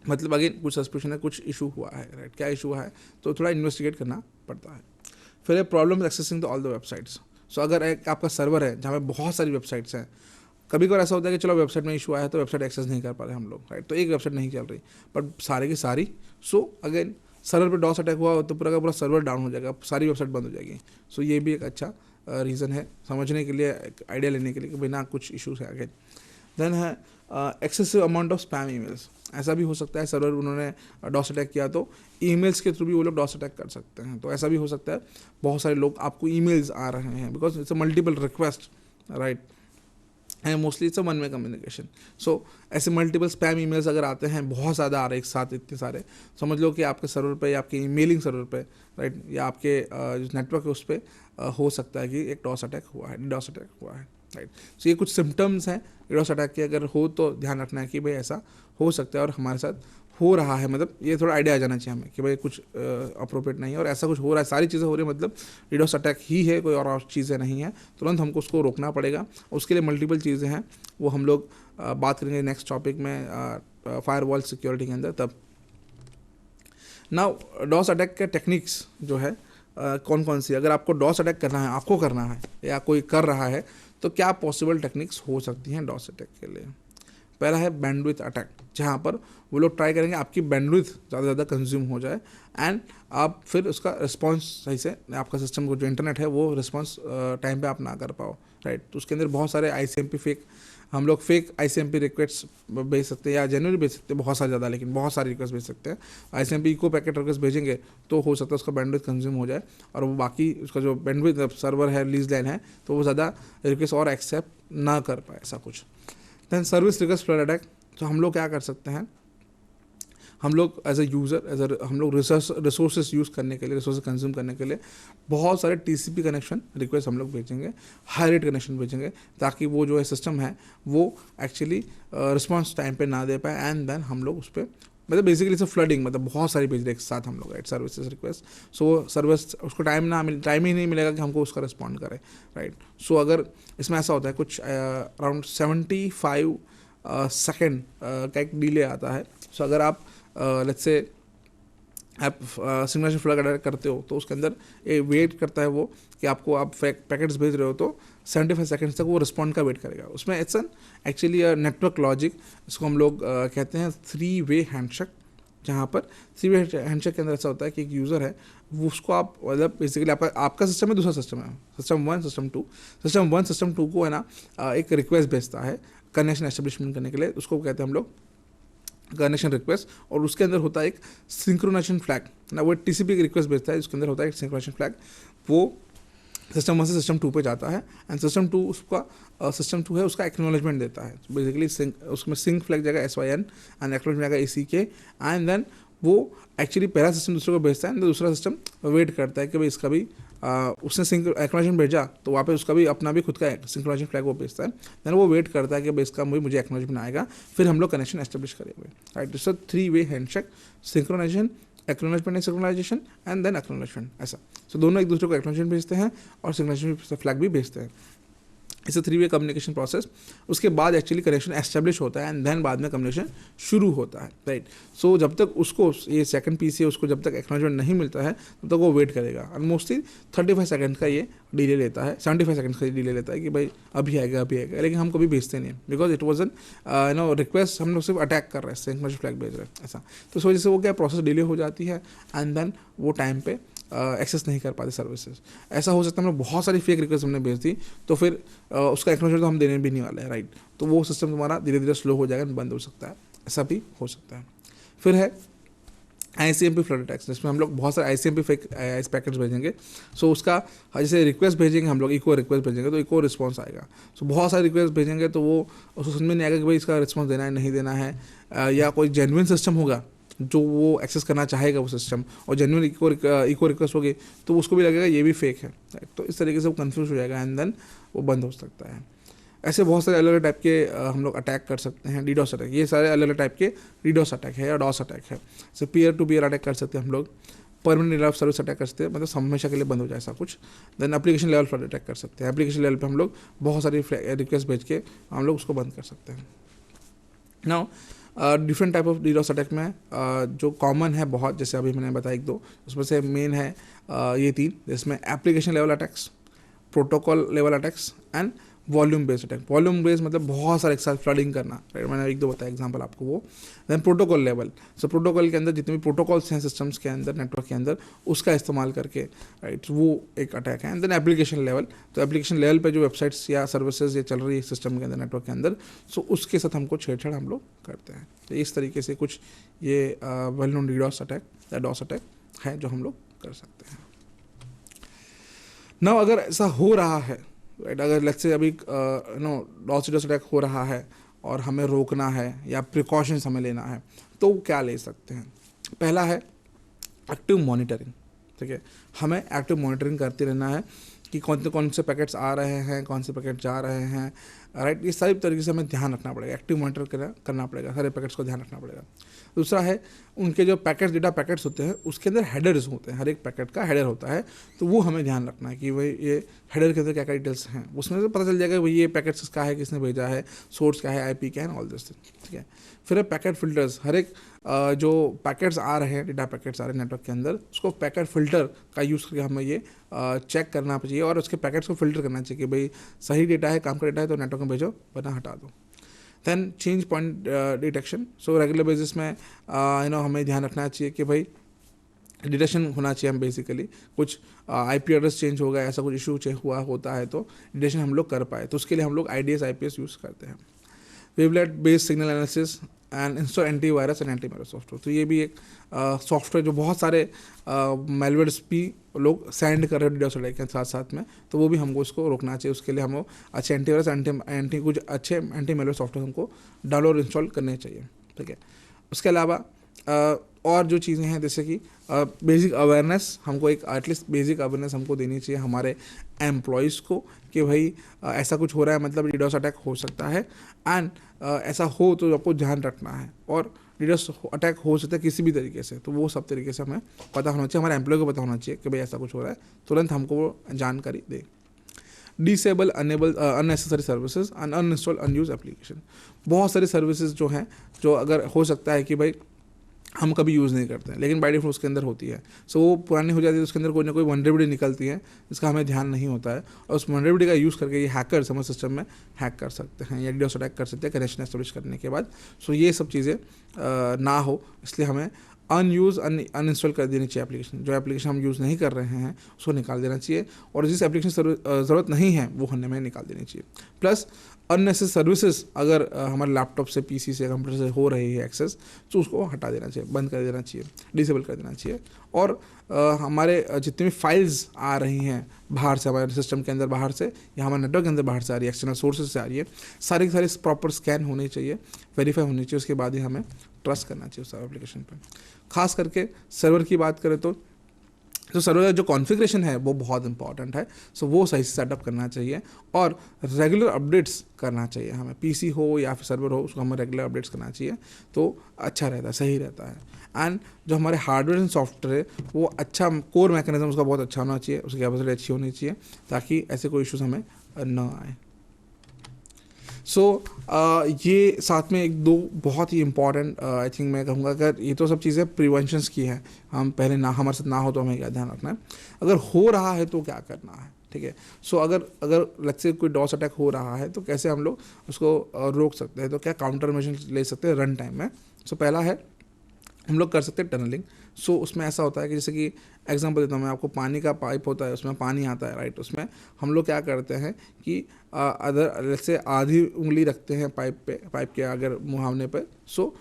मतलब अगेन कुछ सस्पिशन है, कुछ इशू हुआ है, राइट। क्या इशू है तो थोड़ा इन्वेस्टिगेट करना पड़ता है। फिर problem accessing all the websites. So अगर एक आपका सर्वर है जहाँ पे बहुत सारी वेबसाइट्स हैं, कभी कभार ऐसा होता है कि चलो वेबसाइट में इशू आया है तो वेबसाइट एक्सेस नहीं कर पा रहे हम लोग, राइट। तो एक वेबसाइट नहीं चल रही बट सारी की सारी, सो अगेन सर्वर पे डॉस अटैक हुआ तो पूरा का पूरा सर्वर डाउन हो जाएगा, सारी वेबसाइट बंद हो जाएगी। सो ये भी एक अच्छा रीज़न है समझने के लिए, आइडिया लेने के लिए कि भाई ना कुछ इशूज़ है। अगेन देन है excessive amount of spam emails. ऐसा भी हो सकता है सर्वर उन्होंने डॉस अटैक किया तो ईमेल्स के थ्रू भी वो लोग डॉस अटैक कर सकते हैं। तो ऐसा भी हो सकता है बहुत सारे लोग आपको ईमेल्स आ रहे हैं because it's a multiple request, right, and mostly it's a one way communication. So ऐसे मल्टीपल स्पैम ईमेल्स अगर आते हैं, बहुत ज़्यादा आ रहे हैं एक साथ इतने सारे, समझ लो कि आपके सर्वर पे या आपके ईमेलिंग सर्वर पे, राइट, या आपके जो नेटवर्क है उस पर हो सकता है कि एक डॉस अटैक हुआ है, डॉस अटैक हुआ है, राइट। सो ये कुछ सिम्टम्स हैं डॉस अटैक के। अगर हो तो ध्यान रखना है कि भाई ऐसा हो सकता है और हमारे साथ हो रहा है, मतलब ये थोड़ा आइडिया आ जाना चाहिए हमें कि भाई कुछ अप्रोप्रिएट नहीं है और ऐसा कुछ हो रहा है, सारी चीज़ें हो रही है मतलब डीडोस अटैक ही है, कोई और चीज़ें नहीं है। तुरंत हमको उसको रोकना पड़ेगा। उसके लिए मल्टीपल चीज़ें हैं, वो हम लोग बात करेंगे नेक्स्ट टॉपिक में फायरवॉल सिक्योरिटी के अंदर तब। नाउ डॉस अटैक के टेक्निक्स जो है कौन कौन सी, अगर आपको डॉस अटैक करना है, आपको करना है या कोई कर रहा है, तो क्या पॉसिबल टेक्निक्स हो सकती हैं डॉस अटैक के लिए। पहला है बैंडविड्थ अटैक, जहाँ पर वो लोग ट्राई करेंगे आपकी बैंडविड्थ ज़्यादा से ज़्यादा कंज्यूम हो जाए एंड आप फिर उसका रिस्पांस सही से, आपका सिस्टम को जो इंटरनेट है वो रिस्पांस टाइम पे आप ना कर पाओ, राइट। तो उसके अंदर बहुत सारे ICMP फेक, हम लोग फेक ICMP रिक्वेस्ट भेज सकते हैं या जेन्युइन भेज सकते हैं, बहुत सारे ज़्यादा, लेकिन बहुत सारी रिक्वेस्ट भेज सकते हैं। ICMP इको पैकेट रिक्वेस्ट भेजेंगे तो हो सकता है उसका बैंडविड्थ कंज्यूम हो जाए और वो बाकी उसका जो बैंडविड्थ सर्वर है, लीज लाइन है, तो वो ज़्यादा रिक्वेस्ट और एक्सेप्ट ना कर पाए, ऐसा कुछ। Then service request flood attack. तो हम लोग क्या कर सकते हैं, हम लोग एज ए यूज़र हम लोग रिसोर्सेज यूज़ करने के लिए, रिसोर्सेज कंज्यूम करने के लिए बहुत सारे TCP कनेक्शन रिक्वेस्ट हम लोग भेजेंगे, हाई रेट कनेक्शन भेजेंगे, ताकि वो जो है सिस्टम है वो एक्चुअली रिस्पॉन्स टाइम पे ना दे पाए एंड देन हम लोग उस पर मतलब बेसिकली इट्स फ्लडिंग, मतलब बहुत सारी भेज रहे एक साथ हम लोग, right, services request. So service उसको टाइम ही नहीं मिलेगा कि हमको उसका रिस्पॉन्ड करें, राइट। सो अगर इसमें ऐसा होता है कुछ अराउंड 75 सेकेंड का एक डिले आता है। सो अगर आप लेट्स से आप सिग्नेचर फ्लैग अटैक करते हो तो उसके अंदर ये वेट करता है वो कि आपको आप पैकेट्स भेज रहे हो तो 75 सेकेंड्स तक वो रिस्पॉन्ड का वेट करेगा। उसमें it's an actually network logic, इसको हम लोग कहते हैं 3-वे हैंडशेक, जहाँ पर 3-वे हैंडशेक के अंदर ऐसा होता है कि एक यूज़र है वो उसको आप मतलब बेसिकली आपका सिस्टम है, दूसरा सिस्टम है, सिस्टम 1 सिस्टम 2, सिस्टम 1 सिस्टम 2 को है ना एक रिक्वेस्ट भेजता है कनेक्शन एस्टेब्लिशमेंट करने के लिए, उसको कहते हैं हम लोग कनेक्शन रिक्वेस्ट। और उसके अंदर होता है एक सिंक्रोनाइजेशन फ्लैग ना, वो TCP की रिक्वेस्ट भेजता है, उसके अंदर होता है एक सिंक्रोनाइजेशन फ्लैग, वो सिस्टम 1 से सिस्टम 2 पे जाता है एंड सिस्टम 2 उसका सिस्टम 2 है उसका एक्नॉलेजमेंट देता है। बेसिकली उसमें सिंक फ्लैग जाएगा SYN एंड एक्नॉलेजमेंट जाएगा ACK एंड देन वो एक्चुअली पहला सिस्टम दूसरे को भेजता है एंड दूसरा सिस्टम वेट करता है कि भाई इसका भी उसने एक्नॉलेजमेंट भेजा तो वहाँ पे उसका भी अपना भी खुद का सिंक्रोनाइजेशन फ्लैग वो भेजता है। देन वो वेट करता है कि भाई इसका मुझे एक्नॉलेजमेंट आएगा, फिर हम लोग कनेक्शन एस्टेब्लिश करेंगे, राइट। सो 3-वे handshake, synchronization, acknowledgement synchronization and then acknowledgement, ऐसा। सो दोनों एक दूसरे को एक्नॉलेजमेंट भेजते हैं और सिंक्रोनाइजेशन फ्लैग भी भेजते हैं। इट्स 3-वे कम्युनिकेशन प्रोसेस। उसके बाद एक्चुअली कनेक्शन एस्टेब्लिश होता है एंड देन बाद में कम्युनिकेशन शुरू होता है, राइट। सो जब तक उसको ये सेकंड पीस है उसको जब तक एक्नॉलेजमेंट नहीं मिलता है तब तक वो वेट करेगा और मोस्टली 35 सेकंड का ये डिले लेता है, 75 सेकंड का डिले लेता है कि भाई अभी आएगा, लेकिन हम कभी भेजते नहीं because it was an request, हम लोग सिर्फ अटैक कर रहे हैं, सिंक्रोनाइजेशन फ्लैग भेज रहे हैं, ऐसा। तो इस वजह से वो क्या प्रोसेस डिले हो जाती है एंड देन वो टाइम पे एक्सेस नहीं कर पाते सर्विसेज। ऐसा हो सकता है हम लोग बहुत सारी फेक रिक्वेस्ट हमने भेज दी तो फिर उसका एक्नॉलेजमेंट तो हम देने भी नहीं वाले हैं, राइट। तो वो सिस्टम तुम्हारा धीरे धीरे स्लो हो जाएगा, बंद हो सकता है, ऐसा भी हो सकता है। फिर है ICMP फ्लड अटैक्स, जिसमें हम लोग बहुत सारे ICMP फेक आईएस पैकेट्स भेजेंगे। सो उसका जैसे रिक्वेस्ट भेजेंगे हम लोग, इको रिक्वेस्ट भेजेंगे तो इको रिस्पॉन्स आएगा। सो बहुत सारे रिक्वेस्ट भेजेंगे तो वो उसको समझ में नहीं आएगा कि भाई इसका रिस्पॉन्स देना है नहीं देना है, या कोई जेन्युइन सिस्टम होगा जो वो एक्सेस करना चाहेगा वो सिस्टम, और जेन्युइन इको रिक्वेस्ट होगी तो उसको भी लगेगा ये भी फेक है, तो इस तरीके से वो कन्फ्यूज हो जाएगा एंड देन वो बंद हो सकता है। ऐसे बहुत सारे अलग अलग टाइप के हम लोग अटैक कर सकते हैं। डीडोस अटैक, ये सारे अलग अलग टाइप के डीडोस अटैक है या डॉस अटैक है। जैसे पीयर टू पीयर अटैक कर सकते हैं हम लोग, permanent denial of service attack कर सकते हैं, मतलब हमेशा के लिए बंद हो जाए ऐसा कुछ। Then application level flood attack कर सकते हैं, एप्लीकेशन लेवल पे हम लोग बहुत सारी रिक्वेस्ट भेज के हम लोग उसको बंद कर सकते हैं। Now different type of DDoS attack में जो कॉमन है बहुत, जैसे अभी मैंने बताया एक दो, उसमें से मेन है ये तीन, जिसमें application level attacks, protocol level attacks and volume based attack. Volume based मतलब बहुत सारे एक साथ फ्लडिंग करना, राइट, मैंने एक दो बताया एग्जांपल आपको वो। देन प्रोटोकॉल लेवल, सो प्रोटोकॉल के अंदर जितने भी प्रोटोकॉल्स हैं सिस्टम्स के अंदर, नेटवर्क के अंदर, उसका इस्तेमाल करके, राइट, वो एक अटैक है। एंड देन एप्लीकेशन लेवल, तो एप्लीकेशन लेवल पे जो वेबसाइट्स या सर्विसेज ये चल रही है सिस्टम के अंदर, नेटवर्क के अंदर, सो उसके साथ हमको छेड़छाड़ हम लोग करते हैं। तो इस तरीके से कुछ ये वेल नोन डीडोस अटैक या डॉस अटैक है जो हम लोग कर सकते हैं। नाउ अगर ऐसा हो रहा है, राइट, अगर लेट्स से अभी डॉस अटैक हो रहा है और हमें रोकना है या प्रिकॉशंस हमें लेना है, तो क्या ले सकते हैं? पहला है एक्टिव मॉनिटरिंग। ठीक है, हमें एक्टिव मॉनिटरिंग करते रहना है कि कौन से पैकेट्स आ रहे हैं, कौन से पैकेट जा रहे हैं, राइट, ये सारी तरीके से हमें ध्यान रखना पड़ेगा, एक्टिव मॉनिटर करना पड़ेगा, सारे पैकेट्स को ध्यान रखना पड़ेगा। दूसरा है उनके जो पैकेट्स, डेटा पैकेट्स होते हैं, उसके अंदर हेडर्स होते हैं, हर एक पैकेट का हेडर होता है, तो वो हमें ध्यान रखना है कि भाई ये हेडर के अंदर क्या क्या डिटेल्स हैं, उसमें से पता चल जाएगा भाई ये पैकेट्स किसका है, किसने भेजा है, सोर्स क्या है, IP क्या है, ऑल दिस थिंग। ठीक है, फिर है पैकेट फिल्टर्स। हर एक जो पैकेट्स आ रहे हैं, डेटा पैकेट्स आ रहे हैं नेटवर्क के अंदर, उसको पैकेट फिल्टर का यूज़ करके हमें ये चेक करना चाहिए और उसके पैकेट्स को फिल्टर करना चाहिए कि भाई सही डेटा है, काम का डेटा है तो नेटवर्क में भेजो, वरना हटा दो। Then change point detection, so regular basis में हमें ध्यान रखना चाहिए कि भाई डिटेक्शन होना चाहिए। हम बेसिकली कुछ IP एड्रेस चेंज हो गया, ऐसा कुछ इशू हुआ होता है तो डिटेक्शन हम लोग कर पाए, तो उसके लिए हम लोग IDS IPS यूज़ करते हैं। Wavelet based signal analysis and install antivirus and antivirus software, तो ये भी एक सॉफ्टवेयर जो बहुत सारे मेलवेयर्स भी लोग सेंड कर रहे हैं डीडोस अटैक के साथ साथ में, तो वो भी हमको इसको रोकना चाहिए। उसके लिए हमको अच्छे एंटीवायरस एंटी कुछ अच्छे एंटी मेलवेयर सॉफ्टवेयर हमको डाउनलोड और इंस्टॉल करने चाहिए। ठीक है, उसके अलावा और जो चीज़ें हैं जैसे कि बेसिक अवेयरनेस, हमको एक एटलीस्ट बेसिक अवेयरनेस हमको देनी चाहिए हमारे एम्प्लॉयज़ को कि भाई ऐसा कुछ हो रहा है, मतलब डीडोस अटैक हो सकता है, एंड ऐसा हो तो आपको ध्यान रखना है, और डीडोस अटैक हो सकता है किसी भी तरीके से, तो वो सब तरीके से हमें पता होना चाहिए, हमारे एम्प्लॉय को पता होना चाहिए कि भाई ऐसा कुछ हो रहा है, तुरंत हमको वो जानकारी दे। Disable enable unnecessary services and uninstall unused application, बहुत सारी सर्विसेज जो हैं जो अगर हो सकता है कि भाई हम कभी यूज़ नहीं करते हैं लेकिन बाय डिफॉल्ट उसके अंदर होती है, सो वो पुरानी हो जाती है, उसके अंदर कोई ना कोई वनरेबिलिटी निकलती है जिसका हमें ध्यान नहीं होता है, और उस वनरेबिलिटी का यूज़ करके ये हैकर्स हमारे सिस्टम में हैक कर सकते हैं या डीडोस अटैक कर सकते हैं कनेक्शन एस्टेब्लिश करने के बाद। सो ये सब चीज़ें ना हो, इसलिए हमें अनइंस्टॉल कर देनी चाहिए एप्लीकेशन। जो एप्लीकेशन हम यूज़ नहीं कर रहे हैं उसको निकाल देना चाहिए, और जिस एप्लीकेशन ज़रूरत नहीं है वो हमें निकाल देनी चाहिए। प्लस अननेसेसरी सर्विसेज अगर हमारे लैपटॉप से, PC से, कंप्यूटर से हो रही है एक्सेस, तो उसको हटा देना चाहिए, बंद कर देना चाहिए, डिसेबल कर देना चाहिए। और हमारे जितनी भी फाइल्स आ रही हैं बाहर से, हमारे सिस्टम के अंदर बाहर से या हमारे नेटवर्क के अंदर बाहर से आ रही है, एक्सटर्नल सोर्सेज से आ रही है, सारी की सारी प्रॉपर स्कैन होनी चाहिए, वेरीफाई होनी चाहिए, उसके बाद ही हमें ट्रस्ट करना चाहिए उस एप्लीकेशन पर। खास करके सर्वर की बात करें तो सर्वर का जो कॉन्फ़िगरेशन है वो बहुत इंपॉर्टेंट है, सो वो सही से सेटअप करना चाहिए और रेगुलर अपडेट्स करना चाहिए हमें। PC हो या फिर सर्वर हो, उसको हमें रेगुलर अपडेट्स करना चाहिए, तो अच्छा रहता है, सही रहता है। एंड जो हमारे हार्डवेयर एंड सॉफ्टवेयर है वो अच्छा, कोर मैकेनिज्म उसका बहुत अच्छा होना चाहिए, उसकी कैपेसिटी अच्छी होनी चाहिए, ताकि ऐसे कोई इश्यूज हमें न आए। सो ये साथ में एक दो बहुत ही इंपॉर्टेंट आई थिंक मैं कहूँगा, अगर ये तो सब चीज़ें प्रिवेंशंस की हैं, हम पहले ना, हमारे साथ ना हो तो हमें क्या ध्यान रखना है, अगर हो रहा है तो क्या करना है। ठीक है, सो अगर लेट्स से कोई डॉस अटैक हो रहा है तो कैसे हम लोग उसको रोक सकते हैं, तो क्या काउंटर मेजर्स ले सकते हैं रन टाइम में। सो पहला है हम लोग कर सकते हैं टनलिंग। सो उसमें ऐसा होता है कि जैसे कि एग्जांपल देता हूँ मैं आपको, पानी का पाइप होता है, उसमें पानी आता है, राइट, उसमें हम लोग क्या करते हैं कि अदर जैसे आधी उंगली रखते हैं पाइप के अगर मुहावने पे, सो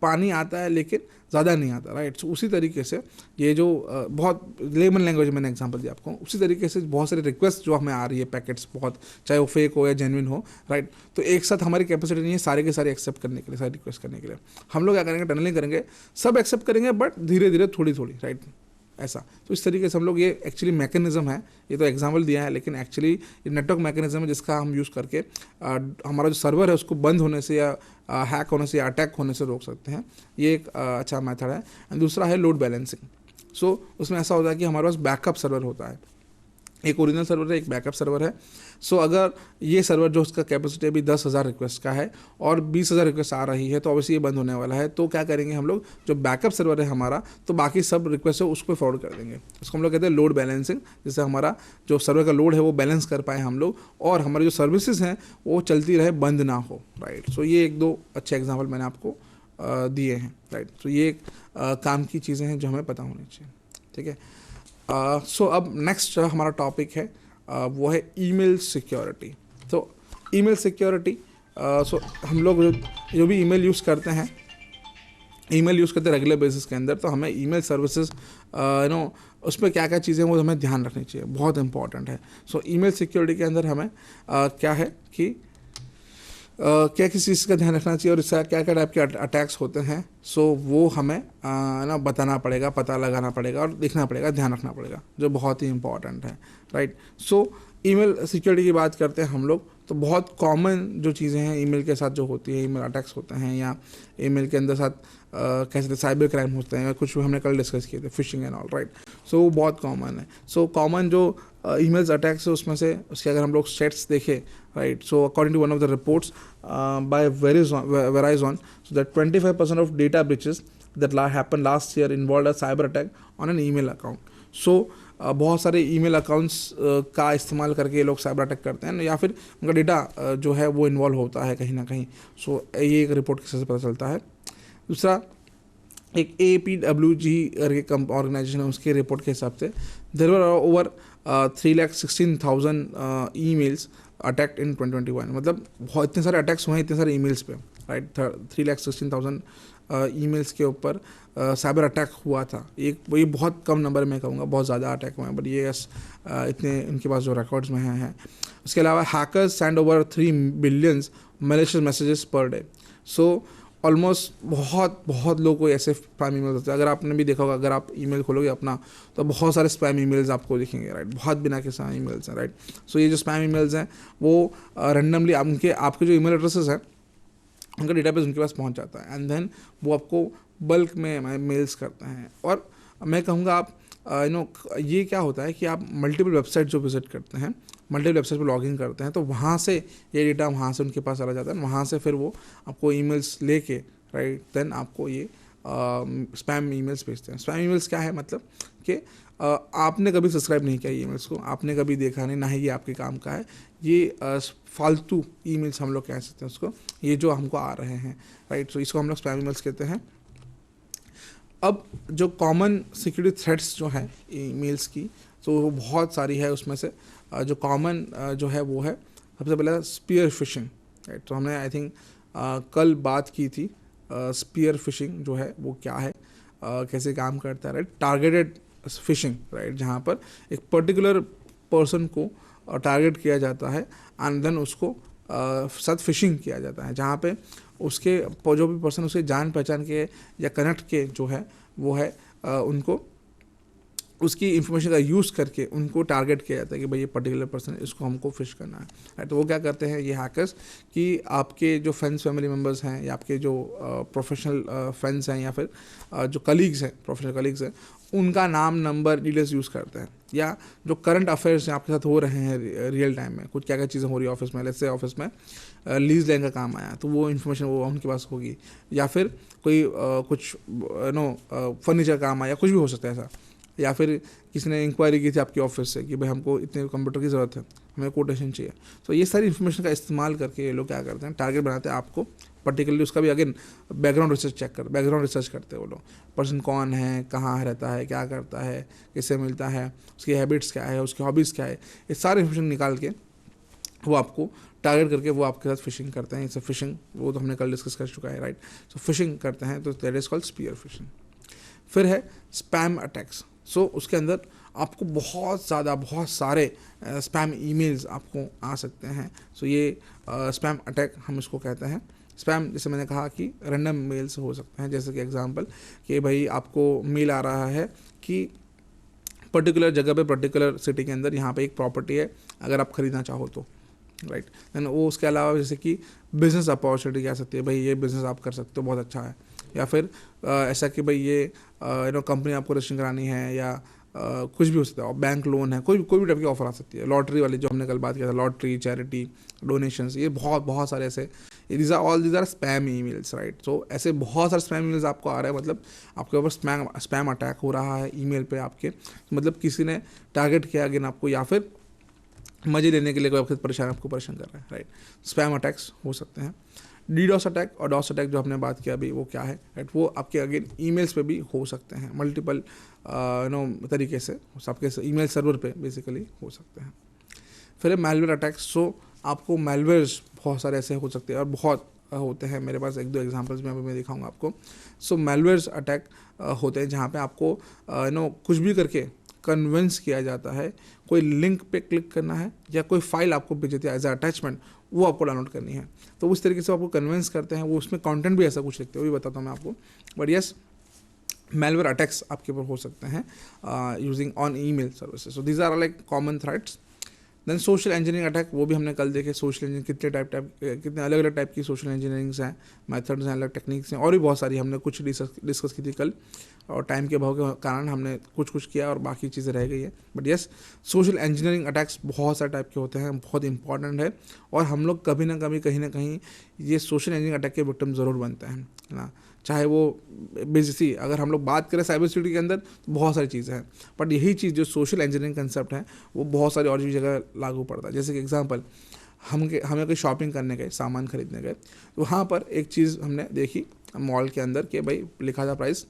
पानी आता है लेकिन ज़्यादा नहीं आता, राइट। सो उसी तरीके से ये जो बहुत लेमन लैंग्वेज मैंने एग्जांपल दिया आपको, उसी तरीके से बहुत सारी रिक्वेस्ट जो हमें आ रही है पैकेट्स, बहुत चाहे वो फेक हो या जेन्युइन हो, राइट। तो एक साथ हमारी कैपेसिटी नहीं है सारे के सारे एक्सेप्ट करने के लिए, सारी रिक्वेस्ट करने के लिए। हम लोग क्या करेंगे, टनलिंग करेंगे, सब एक्सेप्ट करेंगे बट धीरे धीरे थोड़ी थोड़ी, राइट, ऐसा। तो इस तरीके से हम लोग, ये एक्चुअली मैकेनिज्म है, ये तो एग्जांपल दिया है लेकिन एक्चुअली ये नेटवर्क मैकेनिज्म है जिसका हम यूज़ करके हमारा जो सर्वर है उसको बंद होने से या हैक होने से या अटैक होने से रोक सकते हैं। ये एक अच्छा मेथड है। एंड दूसरा है लोड बैलेंसिंग। सो उसमें ऐसा होता है कि हमारे पास बैकअप सर्वर होता है, एक ओरिजिनल सर्वर है, एक बैकअप सर्वर है। सो अगर ये सर्वर जो उसका कैपेसिटी अभी 10,000 रिक्वेस्ट का है और 20,000 रिक्वेस्ट आ रही है तो ऑब्वियसली ये बंद होने वाला है। तो क्या करेंगे हम लोग, जो बैकअप सर्वर है हमारा, तो बाकी सब रिक्वेस्ट है उसको फॉरवर्ड कर देंगे। इसको हम लोग कहते हैं लोड बैलेंसिंग, जिससे हमारा जो सर्वर का लोड है वो बैलेंस कर पाए हम लोग और हमारी जो सर्विसेज हैं वो चलती रहे, बंद ना हो, राइट। सो ये एक दो अच्छे एग्जाम्पल मैंने आपको दिए हैं, राइट। सो ये एक काम की चीज़ें हैं जो हमें पता होनी चाहिए, ठीक है। सो अब नेक्स्ट हमारा टॉपिक है वो है ईमेल सिक्योरिटी। तो ईमेल सिक्योरिटी, सो हम लोग जो भी ईमेल यूज़ करते हैं, ईमेल यूज़ करते हैं रेगुलर बेसिस के अंदर, तो हमें ईमेल सर्विसेज उस पर क्या क्या चीज़ें वो हमें ध्यान रखनी चाहिए, बहुत इंपॉर्टेंट है। सो ईमेल सिक्योरिटी के अंदर हमें क्या है कि क्या किस चीज़ का ध्यान रखना चाहिए और इससे क्या क्या टाइप के अटैक्स होते हैं, सो वो हमें ना बताना पड़ेगा, पता लगाना पड़ेगा और देखना पड़ेगा, ध्यान रखना पड़ेगा, जो बहुत ही इंपॉर्टेंट है, राइट। सो ईमेल सिक्योरिटी की बात करते हैं हम लोग, तो बहुत कॉमन जो चीज़ें हैं ईमेल के साथ जो होती है, ईमेल अटैक्स होते हैं या ईमेल के अंदर साथ कैसे साइबर क्राइम होते हैं, कुछ हमने कल डिस्कस किए थे, phishing and all, right. So वो बहुत कॉमन है। सो कॉमन जो ईमेल्स अटैक्स है उसमें से उसके अगर हम लोग स्टेट्स देखें, right, so according to one of the reports by Verizon, so that 25% of data breaches that happened last year involved a cyber attack on an email account. So बहुत सारे ईमेल अकाउंट्स का इस्तेमाल करके लोग cyber attack करते हैं या फिर उनका डेटा जो है वो इन्वॉल्व होता है कहीं ना कहीं। सो ये एक रिपोर्ट के से पता चलता है। दूसरा एक APWG करके ऑर्गेनाइजेशन है, उसके रिपोर्ट के हिसाब से there were over 3,16,000 emails attacked in 2021। मतलब बहुत इतने सारे अटैक्स हुए हैं इतने सारे ईमेल्स पे, राइट। 3,16,000 ईमेल्स के ऊपर साइबर अटैक हुआ था। एक ये बहुत कम नंबर में कहूँगा, बहुत ज़्यादा अटैक हुए हैं बट ये इतने इनके पास जो रिकॉर्ड्स में हैं। उसके अलावा hackers send over 3 billion malicious messages per day. So almost बहुत लोगों को ऐसे स्पैम ईमेल्स होते हैं। अगर आपने भी देखा होगा, अगर आप ईमेल खोलोगे अपना तो बहुत सारे स्पैम ईमेल्स आपको दिखेंगे, राइट। बहुत बिना के सारे ईमेल्स हैं, राइट। सो ये जो स्पैम ईमेल्स हैं वो रैंडमली आपके जो ईमेल एड्रेसेस हैं उनका डेटाबेस उनके पास पहुंच जाता है एंड देन वो आपको बल्क में मेल्स करते हैं। और मैं कहूँगा आप ये क्या होता है कि आप मल्टीपल वेबसाइट जो विजिट करते हैं, मल्टीपल वेबसाइट पर लॉगिन करते हैं, तो वहाँ से ये डेटा वहाँ से उनके पास चला जाता है, वहाँ से फिर वो आपको ईमेल्स लेके, राइट, देन आपको ये स्पैम ईमेल्स भेजते हैं। स्पैम ईमेल्स क्या है, मतलब कि आपने कभी सब्सक्राइब नहीं किया ईमेल्स को, आपने कभी देखा नहीं, ना ही ये आपके काम का है, ये फालतू ईमेल्स हम लोग कह सकते हैं उसको, ये जो हमको आ रहे हैं, राइट। सो इसको हम लोग स्पैम ईमेल्स कहते हैं। अब जो कॉमन सिक्योरिटी थ्रेट्स जो है ईमेल्स की, तो वो बहुत सारी है। उसमें से जो कॉमन जो है वो है सबसे पहले स्पीयर फिशिंग, राइट। तो हमने आई थिंक कल बात की थी स्पीयर फिशिंग जो है वो क्या है, कैसे काम करता है, राइट। टारगेटेड फिशिंग, राइट, जहाँ पर एक पर्टिकुलर पर्सन को टारगेट किया जाता है एंड देन उसको साथ फिशिंग किया जाता है, जहाँ पे उसके जो भी पर्सन उसके जान पहचान के या कनेक्ट के जो है वो है उनको उसकी इन्फॉर्मेशन का यूज़ करके उनको टारगेट किया जाता है कि भाई ये पर्टिकुलर पर्सन इसको हमको फिश करना है, राइट। तो वो क्या करते हैं ये हैकर्स कि आपके जो फ्रेंड्स फैमिली मेम्बर्स हैं या आपके जो प्रोफेशनल फ्रेंड्स हैं या फिर जो कलीग्स हैं, प्रोफेशनल कलीग्स हैं, उनका नाम नंबर डिटेल्स यूज़ करते हैं, या जो करंट अफेयर्स हैं आपके साथ हो रहे हैं रियल टाइम में, कुछ क्या क्या चीज़ें हो रही है ऑफिस में, लेट्स से ऑफिस में लीज लेने का काम आया तो वो इन्फॉर्मेशन वो उनके पास होगी, या फिर कोई कुछ फर्नीचर काम आया, कुछ भी हो सकता है ऐसा, या फिर किसी ने इंक्वायरी की थी आपके ऑफिस से कि भाई हमको इतने कंप्यूटर की ज़रूरत है, हमें कोटेशन चाहिए। तो ये सारी इन्फॉर्मेशन का इस्तेमाल करके ये लोग क्या करते हैं, टारगेट बनाते हैं आपको पर्टिकुलरली। उसका भी अगेन बैकग्राउंड रिसर्च करते हैं वो लोग, पर्सन कौन है, कहाँ रहता है, क्या करता है, किससे मिलता है, उसकी हैबिट्स क्या है, उसकी हॉबीज़ क्या है, ये सारी इन्फॉर्मेशन निकाल के वो आपको टारगेट करके वो आपके साथ फिशिंग करते हैं। इसे फिशिंग वो तो हमने कल डिस्कस कर चुका है, राइट। सो फिशिंग करते हैं तो that is called spear phishing. फिर है स्पैम अटैक्स। सो उसके अंदर आपको बहुत सारे स्पैम ईमेल्स आपको आ सकते हैं। सो ये स्पैम अटैक हम इसको कहते हैं। स्पैम जैसे मैंने कहा कि रैंडम मेल्स हो सकते हैं, जैसे कि एग्जांपल कि भाई आपको मेल आ रहा है कि पर्टिकुलर जगह पे पर्टिकुलर सिटी के अंदर यहाँ पे एक प्रॉपर्टी है, अगर आप खरीदना चाहो तो, राइट। देन वो उसके अलावा जैसे कि बिज़नेस अपॉर्चुनिटी कह सकती है, भाई ये बिज़नेस आप कर सकते हो, बहुत अच्छा है। या फिर ऐसा कि भाई ये कंपनी आपको रजिस्ट्रेशन करानी है, या कुछ भी हो सकता है, बैंक लोन है, कोई भी टाइप की ऑफर आ सकती है। लॉटरी वाली जो हमने कल बात किया था, लॉटरी, चैरिटी, डोनेशंस, ये बहुत सारे ऐसे these are spam emails, right. So ऐसे बहुत सारे स्पैम ईमेल्स आपको आ रहे हैं, मतलब आपके ऊपर स्पैम अटैक हो रहा है ईमेल पे आपके, मतलब किसी ने टारगेट किया अगेन आपको, या फिर मजे लेने के लिए कोई आपको परेशान कर रहा है, राइट। स्पैम अटैक्स हो सकते हैं। डीडॉस अटैक और डॉस अटैक जो हमने बात किया अभी, वो क्या है, राइट। वो आपके अगेन ईमेल्स पे भी हो सकते हैं, मल्टीपल तरीके से आपके ईमेल सर्वर पे बेसिकली हो सकते हैं। फिर मैलवेयर अटैक्स। सो आपको मैलवेयर्स बहुत सारे ऐसे हो सकते हैं, और बहुत होते हैं, मेरे पास 1-2 एग्जांपल्स में अभी मैं दिखाऊंगा आपको। सो मैलवेयर्स अटैक होते हैं जहाँ पे आपको कुछ भी करके कन्विंस किया जाता है, कोई लिंक पे क्लिक करना है, या कोई फाइल आपको भेजती है एज अ अटैचमेंट, वो आपको डाउनलोड करनी है। तो उस तरीके से आपको कन्विंस करते हैं, वो उसमें कंटेंट भी ऐसा कुछ लिखते हैं, वो भी बताता हूँ मैं आपको। बट यस, malware अटैक्स आपके ऊपर हो सकते हैं using on email services. So these are like common threats. Then social engineering attack, वो भी हमने कल देखे। सोशल इंजीनियरिंग कितने अलग अलग टाइप की सोशल इंजीनियरिंग्स हैं, मेथड्स हैं, अलग टेक्निक्स हैं, और भी बहुत सारी हमने कुछ डिस्कस की थी कल, और टाइम के अभाव के कारण हमने कुछ किया और बाकी चीज़ें रह गई है। But yes, social engineering attacks बहुत सारे टाइप के होते हैं, बहुत इंपॉर्टेंट है, और हम लोग कभी ना कभी कहीं ना कहीं ये सोशल इंजीनियरिंग अटैक के विक्टिम ज़रूर बनते हैं, है ना। चाहे वो बेसिकली अगर हम लोग बात करें साइबर सिक्योरिटी के अंदर, तो बहुत सारी चीज़ें हैं, बट यही चीज़ जो सोशल इंजीनियरिंग कंसेप्ट है, वो बहुत सारी और भी जगह लागू पड़ता है। जैसे कि एग्जांपल, हमें कोई शॉपिंग करने गए, सामान खरीदने गए, तो वहाँ पर एक चीज़ हमने देखी मॉल के अंदर कि भाई लिखा था प्राइस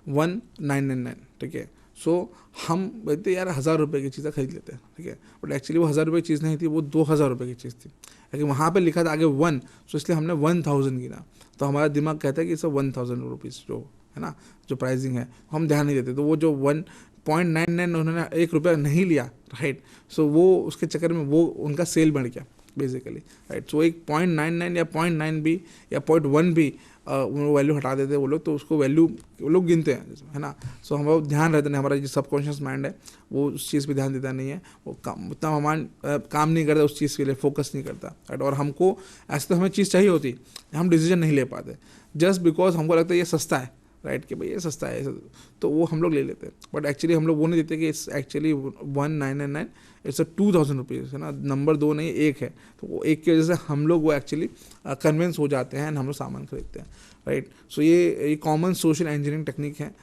1999, ठीक है। सो हम बोलते यार 1000 रुपये की चीज़ें खरीद लेते हैं, ठीक है, बट एक्चुअली वो 1000 रुपये की चीज़ नहीं थी, वो 2000 रुपये की चीज़ थी, लेकिन वहाँ पे लिखा था आगे 1, सो इसलिए हमने 1000 गिना। तो हमारा दिमाग कहता है कि इसे 1000 रुपीज़ जो है ना, जो प्राइसिंग है, हम ध्यान नहीं देते। तो वो जो 1.99 उन्होंने 1 रुपया नहीं लिया, राइट। सो वो उसके चक्कर में वो उनका सेल बढ़ गया बेसिकली, राइट। सो एक 0.99 या 0.9 भी या 0.1 भी वो वैल्यू हटा देते हैं वो लोग, तो उसको वैल्यू वो लोग गिनते हैं, है ना। सो हम लोग ध्यान रहते नहीं, हमारा जो सबकॉन्शियस माइंड है वो उस चीज़ पे ध्यान देता नहीं है, वो उतना हमारा काम नहीं करता उस चीज़ के लिए, फोकस नहीं करता, राइट। और हमको ऐसे तो हमें चीज़ चाहिए होती, हम डिसीजन नहीं ले पाते जस्ट बिकॉज हमको लगता है ये सस्ता है, राइट, कि भाई ये सस्ता है, तो वो हम लोग ले लेते हैं। बट एक्चुअली हम लोग वो नहीं देते कि इट्स एक्चुअली 1999, इट्स 2000 रुपीज़, है ना। नंबर 2 नहीं, 1 है, तो वो 1 की वजह से हम लोग वो एक्चुअली कन्विंस हो जाते हैं, हम लोग सामान खरीदते हैं, राइट। सो ये कॉमन सोशल इंजीनियरिंग टेक्निक है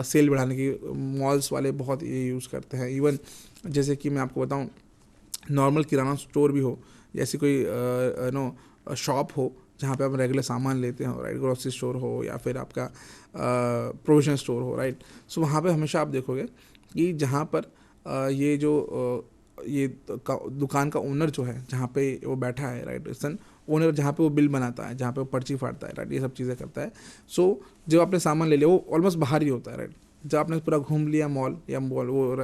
सेल बढ़ाने की। मॉल्स वाले बहुत ये यूज़ करते हैं। इवन जैसे कि मैं आपको बताऊँ, नॉर्मल किराना स्टोर भी हो, जैसे कोई शॉप हो जहाँ पे आप रेगुलर सामान लेते हो, राइट, ग्रोसरी स्टोर हो या फिर आपका प्रोविजन स्टोर हो, राइट। सो वहाँ पे हमेशा आप देखोगे कि जहाँ पर ये जो ये दुकान का ओनर जो है, जहाँ पे वो बैठा है, राइट, सन ओनर जहाँ पे वो बिल बनाता है, जहाँ पे वो पर्ची फाड़ता है, राइट, ये सब चीज़ें करता है। सो जब आपने सामान ले लिया, वो ऑलमोस्ट बाहर ही होता है, राइट। जब आपने पूरा घूम लिया मॉल या वो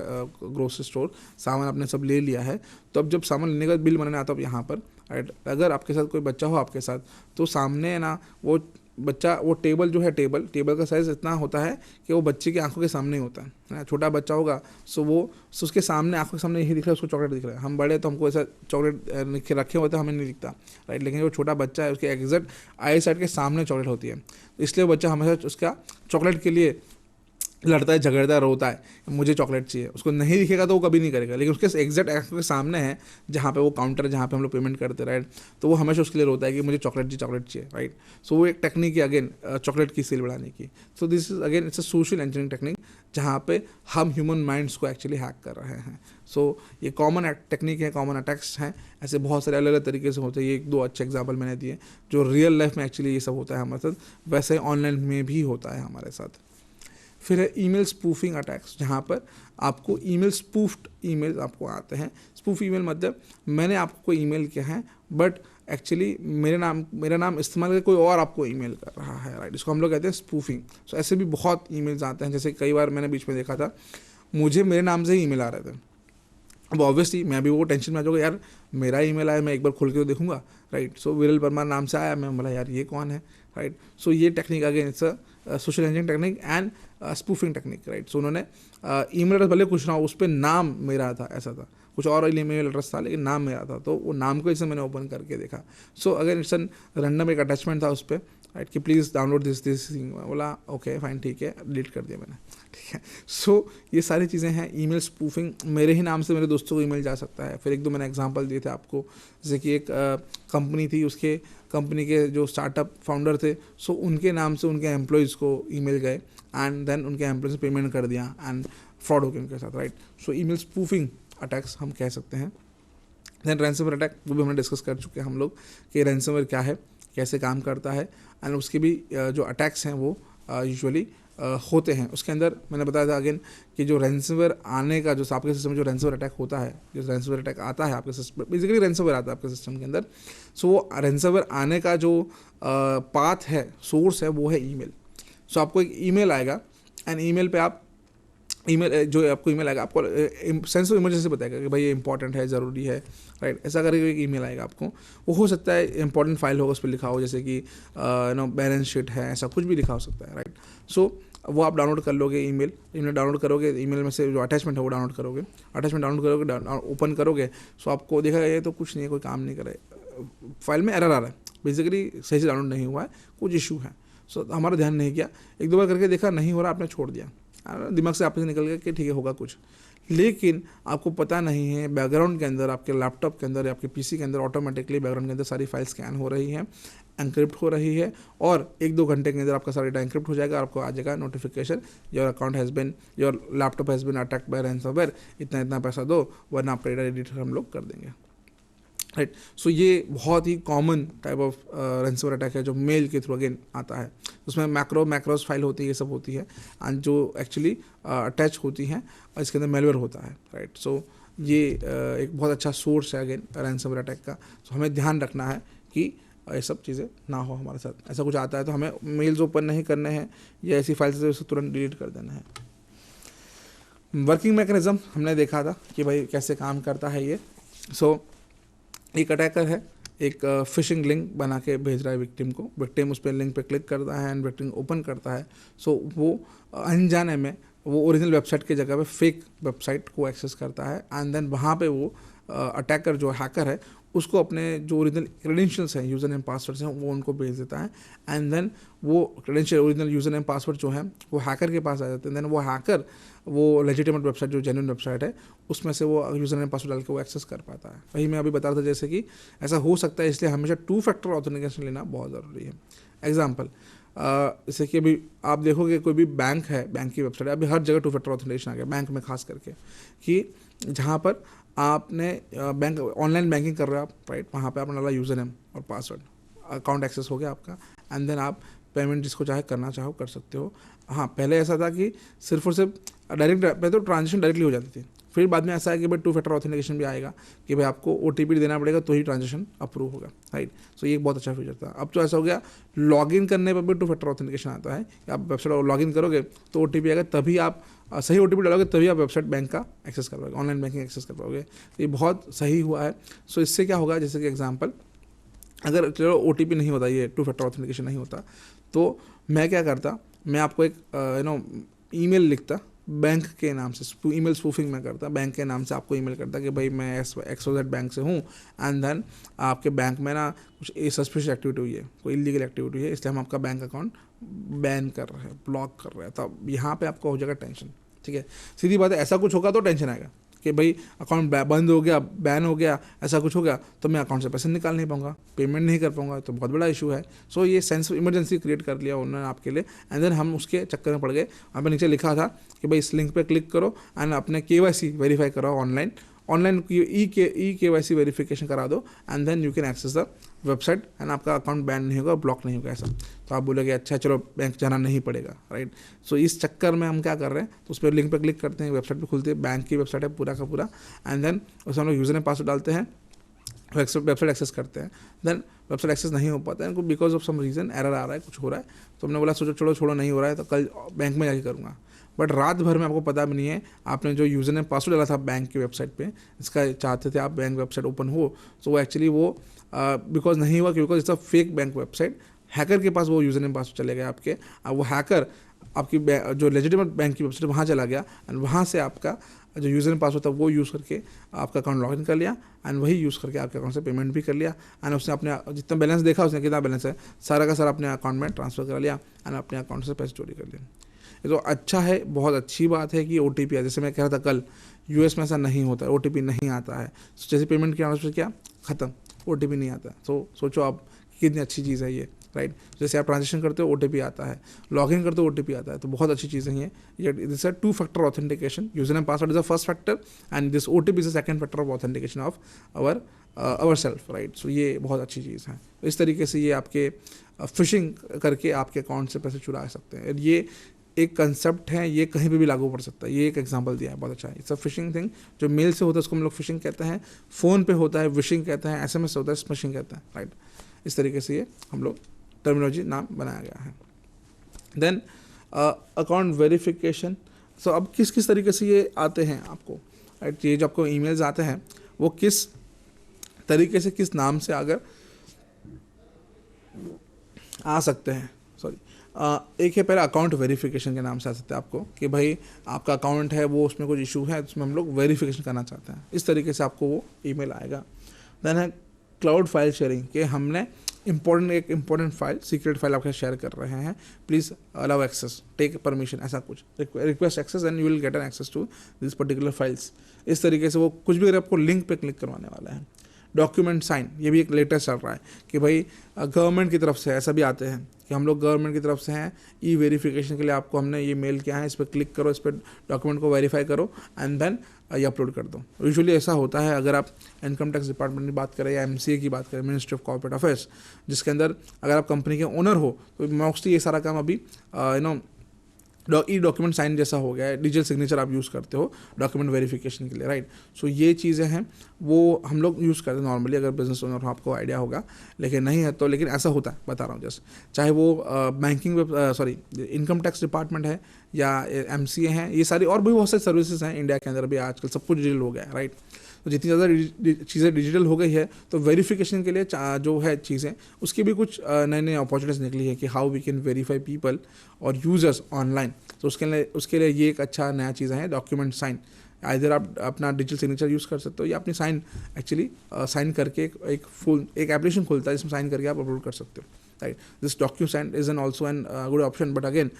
ग्रोसरी स्टोर, सामान आपने सब ले लिया है, तो अब जब सामान लेने का बिल बनाने आता है यहाँ पर, राइट, अगर आपके साथ कोई बच्चा हो आपके साथ, तो सामने ना वो बच्चा, वो टेबल जो है, टेबल का साइज़ इतना होता है कि वो बच्चे की आंखों के सामने ही होता है ना। छोटा बच्चा होगा, सो उसके सामने, आंखों के सामने यही दिख रहा है, उसको चॉकलेट दिख रहा है। हम बड़े तो हमको ऐसा चॉकलेट रखे होते हैं, हमें नहीं दिखता, राइट। लेकिन जो छोटा बच्चा है, उसके एग्जैक्ट आई साइड के सामने चॉकलेट होती है, इसलिए बच्चा हमेशा उसका चॉकलेट के लिए लड़ता है, झगड़ता है, रोता है, मुझे चॉकलेट चाहिए। उसको नहीं दिखेगा तो वो कभी नहीं करेगा, लेकिन उसके एग्जैक्ट आंखों के सामने है जहाँ पे वो काउंटर है, जहाँ पे हम लोग पेमेंट करते, राइट, तो वो हमेशा उसके लिए रोता है कि मुझे चॉकलेट चाहिए, राइट। सो वो एक टेक्निक है अगेन चॉकलेट की सेल बढ़ाने की। So this is again it's a social engineering technique, जहाँ पे हम ह्यूमन माइंड्स को एक्चुअली हैक कर रहे हैं। सो ये कॉमन टेक्निक है, कॉमन अटैक्स हैं, ऐसे बहुत सारे अलग अलग तरीके से होते हैं। ये 1-2 अच्छे एग्जाम्पल मैंने दिए, जो रियल लाइफ में एक्चुअली ये सब होता है हमारे साथ, वैसे ऑनलाइन में भी होता है हमारे साथ। फिर है ईमेल स्पूफिंग अटैक्स, जहाँ पर आपको ईमेल स्पूफ्ड ईमेल आपको आते हैं। स्पूफ ईमेल मतलब मैंने आपको ईमेल किया है बट एक्चुअली मेरा नाम इस्तेमाल करके कोई और आपको ईमेल कर रहा है, राइट। इसको हम लोग कहते हैं स्पूफिंग। सो ऐसे भी बहुत ईमेल्स आते हैं, जैसे कई बार मैंने बीच में देखा था मुझे मेरे नाम से ही ईमेल आ रहे थे। अब ऑब्वियसली मैं भी वो टेंशन में आ जाऊँगा, यार मेरा ईमेल आया, मैं एक बार खोल के तो देखूंगा, राइट। सो विरल परमार नाम से आया, मैं बोला यार ये कौन है, राइट। सो ये technique again it's social engineering technique and spoofing technique, right. So उन्होंने ईमेल एड्रेस भले कुछ ना हो, उस पर नाम मेरा था, ऐसा था, कुछ और ईमेल एड्रेस था लेकिन नाम मेरा था, तो वो नाम को इसे मैंने ओपन करके देखा। So again it's an random एक अटैचमेंट था उस पर, राइट, कि प्लीज़ डाउनलोड दिस थिंग। बोला ओके फाइन, ठीक है, डिलीट कर दिया मैंने, ठीक है। सो ये सारी चीज़ें हैं। ईमेल स्पूफिंग, मेरे ही नाम से मेरे दोस्तों को ईमेल जा सकता है। फिर एक दो मैंने एग्जांपल दिए थे आपको, जैसे कि एक कंपनी थी, उसके कंपनी के जो स्टार्टअप फाउंडर थे, सो उनके नाम से उनके एम्प्लॉयज़ को ईमेल गए एंड देन उनके एम्प्लॉयज़ ने पेमेंट कर दिया एंड फ्रॉड हो गया उनके साथ, राइट। सो ईमेल स्पूफिंग अटैक्स हम कह सकते हैं। देन रैंसमवेयर अटैक, वो भी हमने डिस्कस कर चुके हैं हम लोग कि रैंसमवेयर क्या है, कैसे काम करता है, एंड उसके भी जो अटैक्स हैं वो यूजुअली होते हैं। उसके अंदर मैंने बताया था अगेन कि जो रैंसमवेयर आने का, जो आपके सिस्टम में जो रैंसमवेयर अटैक होता है, जो रैंसमवेयर अटैक आता है आपके सिस्टम, बेसिकली रैंसमवेयर आता है आपके सिस्टम के अंदर। सो वो रैंसमवेयर आने का जो पाथ है, सोर्स है, वो है ईमेल। सो आपको एक ईमेल आएगा एंड ईमेल पे आप जो आपको ईमेल आएगा, आपको सेंस ऑफ इमरजेंसी बताएगा कि भाई ये इंपॉर्टेंट है, ज़रूरी है, राइट। ऐसा करके एक ईमेल आएगा आपको। वो हो सकता है इंपॉर्टेंट फाइल होगा, उस पर लिखा हो, जैसे कि बैलेंस शीट है, ऐसा कुछ भी लिखा हो सकता है, राइट। सो वो आप डाउनलोड कर लोगे, ईमेल डाउनलोड करोगे, ईमेल में से जो अटैचमेंट है वो डाउनलोड करोगे, ओपन करोगे। सो आपको देखा ये तो कुछ नहीं है, कोई काम नहीं कर रहा है, फाइल में एरर आ रहा है, बेसिकली सही से डाउनलोड नहीं हुआ है, कुछ इशू है। सो हमारा ध्यान नहीं किया, एक दो बार करके देखा नहीं हो रहा, आपने छोड़ दिया, दिमाग से आपसे निकल गया कि ठीक है होगा कुछ, लेकिन आपको पता नहीं है बैकग्राउंड के अंदर, आपके लैपटॉप के अंदर या आपके पीसी के अंदर ऑटोमेटिकली बैकग्राउंड के अंदर सारी फाइल स्कैन हो रही है, एनक्रिप्ट हो रही है, और एक दो घंटे के अंदर आपका सारा डेटा एनक्रिप्ट हो जाएगा और आपको आ जाएगा notification, your account has bin, your laptop has been attacked by ransomware, इतना इतना पैसा दो वरना आपका डेटा एडिट हम लोग कर देंगे, राइट। सो ये बहुत ही common type of ransomware attack है जो मेल के थ्रू अगेन आता है। उसमें मैक्रोस फाइल होती है, ये सब होती है, एंड जो एक्चुअली अटैच होती हैं और इसके अंदर मेलवेयर होता है, राइट। सो ये एक बहुत अच्छा सोर्स है अगेन रैंसमवेयर अटैक का। सो हमें ध्यान रखना है कि ये सब चीज़ें ना हो हमारे साथ। ऐसा कुछ आता है तो हमें मेल्स ओपन नहीं करने हैं या ऐसी फाइल से तुरंत डिलीट कर देना है। वर्किंग मैकेनिज्म हमने देखा था कि भाई कैसे काम करता है ये। सो एक अटैकर है, एक फिशिंग लिंक बना के भेज रहा है विक्टिम को, विक्टिम उस पर लिंक पे क्लिक करता है एंड विक्टिम ओपन करता है। सो वो अनजाने में वो ओरिजिनल वेबसाइट की जगह पे फेक वेबसाइट को एक्सेस करता है एंड देन वहाँ पे वो अटैकर जो हैकर है उसको अपने जो ओरिजिनल क्रेडेंशियल्स हैं, यूज़र नेम पासवर्ड्स हैं, वो उनको भेज देता है एंड देन वो credential original user name password जो है वो हैकर के पास आ जाते हैं। देन वो हैकर वो लेजिटिमेट वेबसाइट जो जेन्युइन वेबसाइट है उसमें से वो यूज़र नेम पासवर्ड डाल के वो एक्सेस कर पाता है। वही मैं अभी बता रहा था जैसे कि ऐसा हो सकता है, इसलिए हमेशा 2 फैक्टर ऑथेंटिकेशन लेना बहुत ज़रूरी है। एग्जाम्पल जैसे कि अभी आप देखोगे कोई भी बैंक है, बैंक की वेबसाइट है, अभी हर जगह 2 फैक्टर ऑथेंटिकेशन आ गया, बैंक में खास करके, कि जहाँ पर आपने बैंक ऑनलाइन बैंकिंग कर रहे हो आप, राइट, वहाँ पे आपने डाला यूज़र नेम और पासवर्ड, अकाउंट एक्सेस हो गया आपका एंड देन आप पेमेंट जिसको चाहे करना चाहो कर सकते हो। हाँ, पहले ऐसा था कि सिर्फ और सिर्फ डायरेक्ट, पहले तो ट्रांजेक्शन डायरेक्टली हो जाती थी, फिर बाद में ऐसा है कि भाई 2 फैक्टर ऑथेंटिकेशन भी आएगा कि भाई आपको OTP देना पड़ेगा तो ही ट्रांजेक्शन अप्रूव होगा, राइट। सो ये एक बहुत अच्छा फीचर था। अब तो ऐसा हो गया लॉगिन करने पर भी 2 फैक्टर ऑथेंटिकेशन आता है कि आप वेबसाइट लॉगिन करोगे तो OTP आएगा, तभी आप सही OTP डालोगे तभी आप वेबसाइट बैंक का एक्सेस कर पाओगे, ऑनलाइन बैंकिंग एक्सेस कर पाओगे। तो ये बहुत सही हुआ है। सो इससे क्या होगा, जैसे कि एग्जाम्पल, अगर चलो OTP नहीं होता, ये 2 फैक्टर ऑथेंटिकेशन नहीं होता, तो मैं क्या करता, मैं आपको एक ईमेल लिखता बैंक के नाम से, ईमेल स्पूफिंग में करता, बैंक के नाम से आपको ईमेल करता कि भाई मैं XYZ बैंक से हूँ एंड देन आपके बैंक में ना कुछ सस्पिशियस एक्टिविटी हुई है, कोई इलीगल एक्टिविटी हुई है, इसलिए हम आपका बैंक अकाउंट बैन कर रहे हैं, ब्लॉक कर रहे हैं। तो यहाँ पे आपको हो जाएगा टेंशन, ठीक है, सीधी बात है। ऐसा कुछ होगा तो टेंशन आएगा कि भाई अकाउंट बंद हो गया, बैन हो गया, ऐसा कुछ हो गया तो मैं अकाउंट से पैसे निकाल नहीं पाऊंगा, पेमेंट नहीं कर पाऊंगा, तो बहुत बड़ा इशू है। सो ये सेंस ऑफ इमरजेंसी क्रिएट कर लिया उन्होंने आपके लिए एंड देन हम उसके चक्कर में पड़ गए। वहाँ पे नीचे लिखा था कि भाई इस लिंक पे क्लिक करो एंड अपने KYC वेरीफाई कराओ online online e K Y C verification करा दो and then you can access the website and आपका अकाउंट बैन नहीं होगा, ब्लॉक नहीं होगा ऐसा। तो आप बोलोगे अच्छा चलो बैंक जाना नहीं पड़ेगा, राइट। सो इस चक्कर में हम क्या कर रहे हैं, तो उस पर लिंक पर क्लिक करते हैं, वेबसाइट पर खुलती है, बैंक की वेबसाइट है पूरा का पूरा, एंड देन उसमें हम लोग यूज़र नेम पासवर्ड डालते हैं, वेबसाइट एक्सेस करते हैं। देन वेबसाइट एक्सेस नहीं हो पाता है इनको, because of some reason error आ रहा है, कुछ हो रहा है, तो हमने बोला सोचो चलो छोड़ो नहीं हो रहा है तो कल बैंक में जाके करूँगा। बट रात भर में आपको पता भी नहीं है आपने जो यूज़र नेम पासवर्ड डाला था बैंक की वेबसाइट पे, इसका चाहते थे आप बैंक वेबसाइट ओपन हो, तो वो एक्चुअली वो बिकॉज नहीं हुआ, because it's a fake bank website. Hacker के पास वो यूज़र नेम पासवर्ड चले गए आपके, अब वो हैकर आपकी जो लेजिटिमेट बैंक की वेबसाइट वहाँ चला गया एंड वहाँ से आपका जो यूज़र नेम पासवर्ड था वो यूज़ करके आपका अकाउंट लॉगिन कर लिया एंड वही यूज़ करके आपके अकाउंट से पेमेंट भी कर लिया एंड उसने अपने जितना बैलेंस देखा उसने कितना बैलेंस है सारा का सारा अपने अकाउंट में ट्रांसफ़र कर लिया एंड अपने अकाउंट से पैसे चोरी कर लिए। ये तो अच्छा है, बहुत अच्छी बात है कि OTP है। जैसे मैं कह रहा था कल US में ऐसा नहीं होता है, OTP नहीं आता है। जैसे पेमेंट किया उसमें क्या ख़त्म, OTP नहीं आता है। तो सोचो आप कितनी अच्छी चीज़ है ये, राइट। जैसे आप ट्रांजेक्शन करते हो OTP आता है, लॉगिन करते हो OTP आता है, तो बहुत अच्छी चीज़ें हैं ये। दिस है 2 factor authentication, user name password is the first factor and this OTP is the second factor of authentication of our self, right. So ये बहुत अच्छी चीज़ है। इस तरीके से ये आपके फिशिंग करके आपके अकाउंट से पैसे चुरा सकते हैं। ये एक कंसेप्ट है, ये कहीं पे भी लागू पड़ सकता है। ये एक एग्जांपल दिया है, बहुत अच्छा है। इट्स अ फिशिंग थिंग, जो मेल से होता है उसको हम लोग फिशिंग कहते हैं, फ़ोन पे होता है विशिंग कहते हैं, SMS से होता है स्मशिंग कहते हैं, राइट। इस तरीके से ये हम लोग टर्मिनोलॉजी नाम बनाया गया है। Then account verification. सो अब किस किस तरीके से ये आते हैं आपको, राइट। ये जो आपको ईमेल्स आते हैं वो किस तरीके से किस नाम से अगर आ सकते हैं, सॉरी एक है पहले अकाउंट वेरिफिकेशन के नाम से आ सकते हैं आपको, कि भाई आपका अकाउंट है वो उसमें कुछ इशू है, उसमें हम लोग वेरिफिकेशन करना चाहते हैं, इस तरीके से आपको वो ईमेल आएगा। देन है क्लाउड फाइल शेयरिंग, कि हमने एक इम्पॉर्टेंट फाइल, सीक्रेट फाइल आपके शेयर कर रहे हैं, please allow access, take permission, ऐसा कुछ, request access and you will get an access to this particular files. इस तरीके से वो कुछ भी अगर आपको लिंक पे क्लिक करवाने वाला है। डॉक्यूमेंट साइन, ये भी एक लेटेस्ट चल रहा है कि भाई गवर्नमेंट की तरफ से ऐसा भी आते हैं कि हम लोग गवर्नमेंट की तरफ से हैं, ई वेरिफिकेशन के लिए आपको हमने ये मेल किया है, इस पर क्लिक करो, इस पर डॉक्यूमेंट को वेरीफाई करो एंड देन ये अपलोड कर दो। यूजुअली ऐसा होता है अगर आप इनकम टैक्स डिपार्टमेंट की बात करें या MCA की बात करें, मिनिस्ट्री ऑफ कॉर्पोरेट अफेयर्स, जिसके अंदर अगर आप कंपनी के ओनर हो तो मोस्टली ये सारा काम अभी ई डॉक्यूमेंट साइन जैसा हो गया है, डिजिटल सिग्नेचर आप यूज़ करते हो डॉक्यूमेंट वेरिफिकेशन के लिए, राइट। सो ये चीज़ें हैं वो हम लोग यूज़ करते हैं नॉर्मली, अगर बिजनेस ओनर हो आपको आइडिया होगा, लेकिन नहीं है तो, लेकिन ऐसा होता है, बता रहा हूँ जस्ट, चाहे वो इनकम टैक्स डिपार्टमेंट है या MCA है, ये सारी और भी बहुत सारी सर्विसेज हैं इंडिया के अंदर भी आजकल, सब कुछ डिजिटल हो गया है, राइट। तो जितनी ज़्यादा चीज़ें डिजिटल हो गई है तो वेरिफिकेशन के लिए जो है चीज़ें, उसकी भी कुछ नई नई अपॉर्चुनिटीज़ निकली है कि how we can verify people और यूजर्स ऑनलाइन। तो उसके लिए ये एक अच्छा नया चीज़ है, डॉक्यूमेंट साइन। आइधर आप अपना डिजिटल सिग्नेचर यूज़ कर सकते हो या अपनी साइन एक्चुअली साइन करके एक एप्लीकेशन खुलता है जिसमें साइन करके आप अपलोड कर सकते हो, right. This document is an also an good option, but again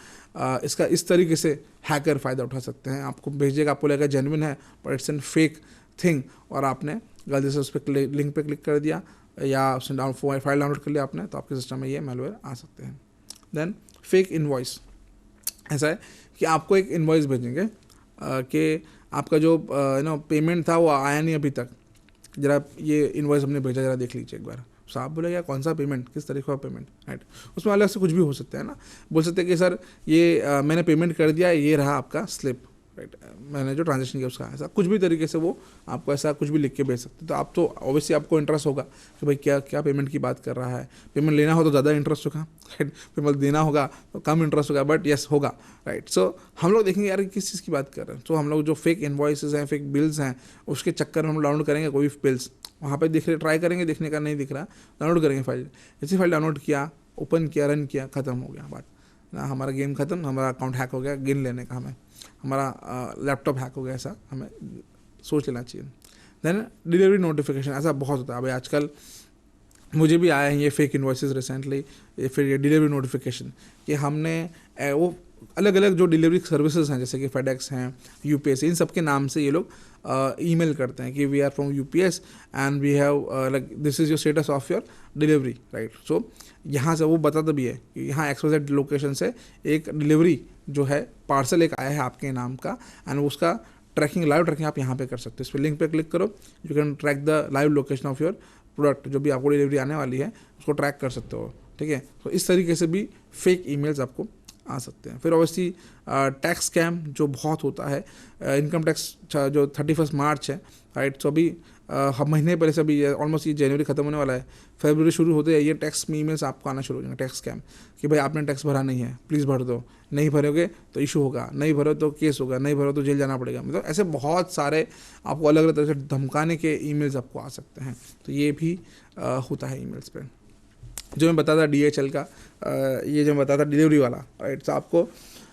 इसका इस तरीके से हैकर फ़ायदा उठा सकते हैं। आपको भेजेगा, आपको लगेगा जेन्युइन है but it's an fake thing, और आपने गलती से उस पर लिंक पे क्लिक कर दिया या उसने फाइल डाउनलोड कर लिया आपने, तो आपके सिस्टम में ये मैलवेयर आ सकते हैं। देन फेक इनवॉइस, ऐसा है कि आपको एक इनवॉइस भेजेंगे कि आपका जो पेमेंट था वो आया नहीं अभी तक, जरा ये इनवॉइस हमने भेजा, जरा देख लीजिए एक बार। तो आप बोलेगा कौन सा पेमेंट, किस तरीके का पेमेंट, राइट। उसमें अलग से कुछ भी हो सकता है ना, बोल सकते हैं कि सर ये मैंने पेमेंट कर दिया, ये रहा आपका स्लिप, राइट, मैंने जो ट्रांजेक्शन किया उसका, ऐसा कुछ भी तरीके से वो आपको ऐसा कुछ भी लिख के भेज सकते। तो आप तो ऑब्वियसली आपको इंटरेस्ट होगा कि भाई क्या क्या पेमेंट की बात कर रहा है। पेमेंट लेना हो तो ज़्यादा इंटरेस्ट होगा, राइट, पेमेंट देना होगा तो कम इंटरेस्ट होगा, बट यस होगा, राइट। सो हम लोग देखेंगे यार किस चीज़ की बात कर रहे हैं। तो हम लोग जो फेक इनवॉइसेस हैं, फेक बिल्स हैं, उसके चक्कर में हम डाउनलोड करेंगे कोई बिल्स, वहाँ पर दिख रहे, ट्राई करेंगे, देखने का नहीं दिख रहा, डाउनलोड करेंगे फाइल। जैसे फाइल डाउनलोड किया, ओपन किया, रन किया, ख़त्म हो गया बात ना, हमारा गेम ख़त्म, हमारा अकाउंट हैक हो गया, गिन लेने का हमें, हमारा लैपटॉप हैक हो गया, ऐसा हमें सोच लेना चाहिए। देन डिलीवरी नोटिफिकेशन, ऐसा बहुत होता है अभी आजकल, मुझे भी आए हैं ये फेक इन्वॉइसेस रिसेंटली, फिर ये डिलीवरी नोटिफिकेशन कि हमने वो अलग अलग जो डिलीवरी सर्विसेज हैं जैसे कि FedEx हैं, UPS, इन सब के नाम से ये लोग ईमेल करते हैं कि we are from UPS and we have like this is your status of your delivery, right. So यहाँ से वो बताता भी है कि यहाँ XYZ लोकेशन से एक डिलीवरी जो है पार्सल एक आया है आपके नाम का, एंड उसका ट्रैकिंग, लाइव ट्रैकिंग आप यहाँ पे कर सकते हो। इस पर लिंक पे क्लिक करो, you can track the live location of your product, जो भी आपको डिलीवरी आने वाली है उसको ट्रैक कर सकते हो, ठीक है। तो इस तरीके से भी फेक ईमेल्स आपको आ सकते हैं। फिर ऑब्वियसली टैक्स स्कैम जो बहुत होता है, इनकम टैक्स जो 31 मार्च है, राइट। सो अभी महीने पहले से, अभी ऑलमोस्ट ये जनवरी खत्म होने वाला है, फरवरी शुरू होते हैं, ये टैक्स ईमेल्स आपको आना शुरू हो जाएंगे, टैक्स स्कैम, कि भाई आपने टैक्स भरा नहीं है, प्लीज़ भर दो, नहीं भरोगे तो इशू होगा, नहीं भरो तो केस होगा, नहीं भरो तो जेल जाना पड़ेगा। मतलब ऐसे बहुत सारे आपको अलग अलग तरह से धमकाने के ईमेल्स आपको आ सकते हैं। तो ये भी होता है ईमेल्स पे। जो मैं बताया था DHL का, ये जो मैं बताया था डिलीवरी वाला, राइट। तो आपको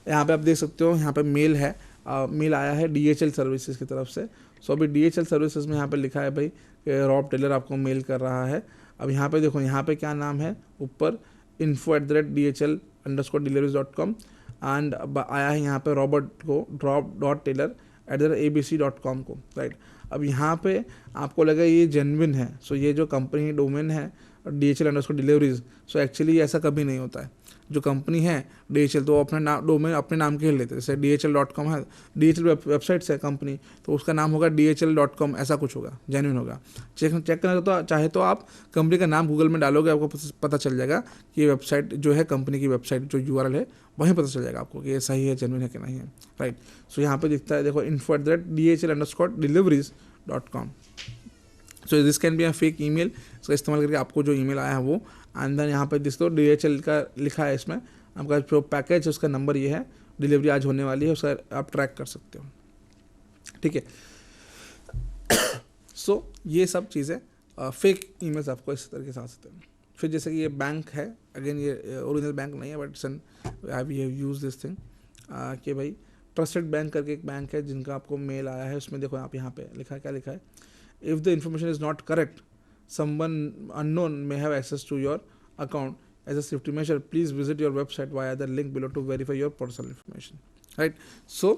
यहाँ पे आप देख सकते हो, यहाँ पे मेल है, मेल आया है DHL सर्विसेज की तरफ से। सो अभी DHL सर्विसेज में यहाँ पे लिखा है भाई रॉब टेलर आपको मेल कर रहा है। अब यहाँ पे देखो, यहाँ पे क्या नाम है ऊपर, info@dhl_deliveries.com, एंड आया है यहाँ पे रॉबर्ट को drop.taylor@abc.com को, राइट। अब यहाँ पे आपको लगा ये जेन्युइन है, सो ये जो कंपनी डोमेन है DHL_deliveries, सो एक्चुअली ऐसा कभी नहीं होता है। जो कंपनी है DHL, तो अपना नाम डोमेन अपने नाम के ही लेते हैं। जैसे DHL.com है, DHL वेबसाइट से कंपनी, तो उसका नाम होगा DHL.com, ऐसा कुछ होगा, जेन्युइन होगा। चेक करना तो चाहे तो आप कंपनी का नाम गूगल में डालोगे, आपको पता चल जाएगा कि ये वेबसाइट जो है, कंपनी की वेबसाइट जो URL है, वहीं पता चल जाएगा आपको कि ये सही है, जेन्युइन है कि नहीं है, राइट। सो यहाँ पे दिखता है देखो, info@dhl_deliveries.com। So this can be a fake email. इसका इस्तेमाल करके आपको जो ईमेल आया है वो, एंड देन यहाँ पे जिस तो DHL का लिखा है, इसमें आपका जो पैकेज है उसका नंबर ये है, डिलीवरी आज होने वाली है, उसका आप ट्रैक कर सकते हो, ठीक है। सो ये सब चीज़ें फेक ईमेल्स आपको इस तरीके से आ सकते हैं। फिर जैसे कि ये बैंक है, अगेन ये ओरिजिनल बैंक नहीं है, but sun I have use this thing, कि भाई ट्रस्टेड बैंक करके एक बैंक है जिनका आपको मेल आया है। उसमें देखो आप यहाँ पे लिखा है, क्या लिखा है, if the information is not correct, someone unknown may have access to your account. As a safety measure, please visit your website via the link below to verify your personal information, right? So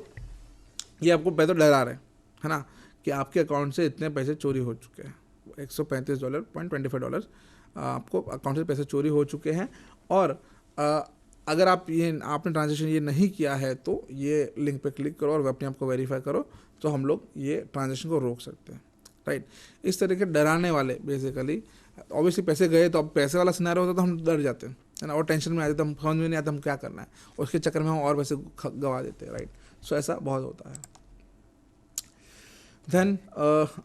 ये आपको पहले तो डरा रहे है ना, कि आपके अकाउंट से इतने पैसे चोरी हो चुके हैं, $135.25 आपको अकाउंट से पैसे चोरी हो चुके हैं। और अगर आपने ट्रांजेक्शन ये नहीं किया है तो ये लिंक पे क्लिक करो और अपने आप को वेरीफाई करो, तो हम लोग ये ट्रांजेक्शन को रोक सकते हैं, राइट। इस तरह के डराने वाले, बेसिकली ऑब्वियसली पैसे गए तो अब पैसे वाला सिनेरियो होता तो हम डर जाते हैं, है ना, और टेंशन में आ जाते, हम समझ में नहीं आता हम क्या करना है, उसके चक्कर में हम और पैसे गवा देते हैं, राइट। सो ऐसा बहुत होता है। देन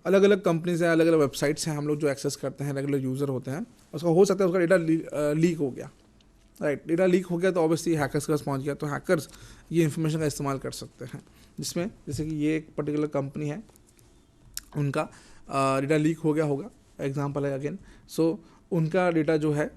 अलग अलग कंपनीज हैं, अलग अलग वेबसाइट्स हैं, हम लोग जो एक्सेस करते हैं, रेगुलर यूज़र होते हैं, उसका हो सकता है उसका डेटा लीक हो गया, राइट। डेटा लीक हो गया तो ऑब्वियसली हैकर्स के पास पहुँच गया, तो हैकर्स ये इन्फॉर्मेशन का इस्तेमाल कर सकते हैं, जिसमें जैसे कि ये एक पर्टिकुलर कंपनी है, उनका डेटा लीक हो गया होगा, एग्जांपल है अगेन। सो उनका डेटा जो है,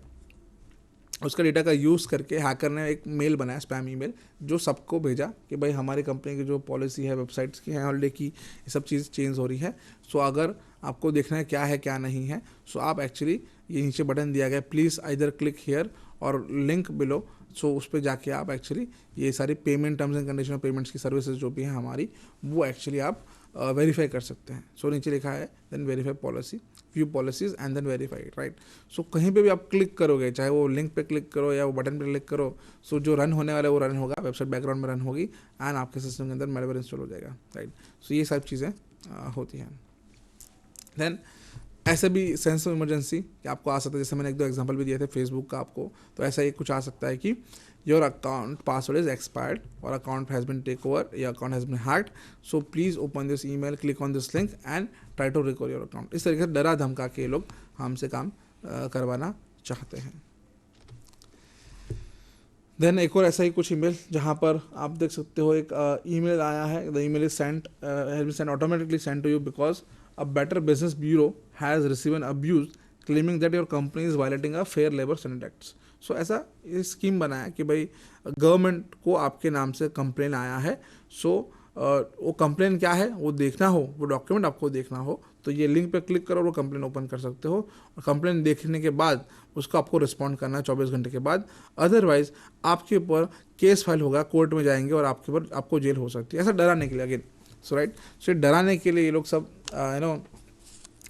उसका डेटा का यूज़ करके हैकर ने एक मेल बनाया, स्पैम ईमेल, जो सबको भेजा कि भाई हमारी कंपनी की जो पॉलिसी है वेबसाइट्स की है हॉलीडे की, ये सब चीज़ चेंज हो रही है। सो अगर आपको देखना है क्या है क्या नहीं है, सो आप एक्चुअली ये नीचे बटन दिया गया, प्लीज़ आइदर क्लिक हियर और लिंक बिलो, सो उस पर जाके आप एक्चुअली ये सारी payment terms and condition, payments की सर्विसेज जो भी है हमारी, वो एक्चुअली आप वेरीफाई कर सकते हैं। सो नीचे लिखा है then verify policy, view policies and then verify, right. So कहीं पे भी आप क्लिक करोगे, चाहे वो लिंक पे क्लिक करो या वो बटन पे क्लिक करो, सो जो रन होने वाला है वो रन होगा, वेबसाइट बैकग्राउंड में रन होगी एंड आपके सिस्टम के अंदर मेलवेयर इंस्टॉल हो जाएगा, राइट। सो ये सब चीज़ें होती हैं। देन ऐसे भी सेंस ऑफ इमरजेंसी कि आपको आ सकता है, जैसे मैंने एक दो एग्जांपल भी दिए थे फेसबुक का आपको, तो ऐसा ही कुछ आ सकता है कि your account password is expired और account has been take over, या account has been hacked, so please open this email, click on this link and try to recover your account. इस तरीके से डरा धमका के लोग हमसे काम करवाना चाहते हैं। देन एक और ऐसा ही कुछ ईमेल जहाँ पर आप देख सकते हो, एक ईमेल आया है, the email is sent automatically sent to you because a better business bureau has received an abuse claiming that your company is violating a fair labor standard acts. So ऐसा ये स्कीम बनाया कि भाई government को आपके नाम से complain आया है, सो वो कंप्लेन क्या है वो देखना हो, वो डॉक्यूमेंट आपको देखना हो, तो ये लिंक पे क्लिक करो और वो कंप्लेन ओपन कर सकते हो, और कंप्लेन देखने के बाद उसको आपको रिस्पॉन्ड करना है 24 घंटे के बाद, अदरवाइज आपके ऊपर केस फाइल होगा, कोर्ट में जाएंगे और आपके ऊपर आपको जेल हो सकती है, ऐसा डराने के लिए अगेन। सो राइट, सो डराने के लिए ये लोग सब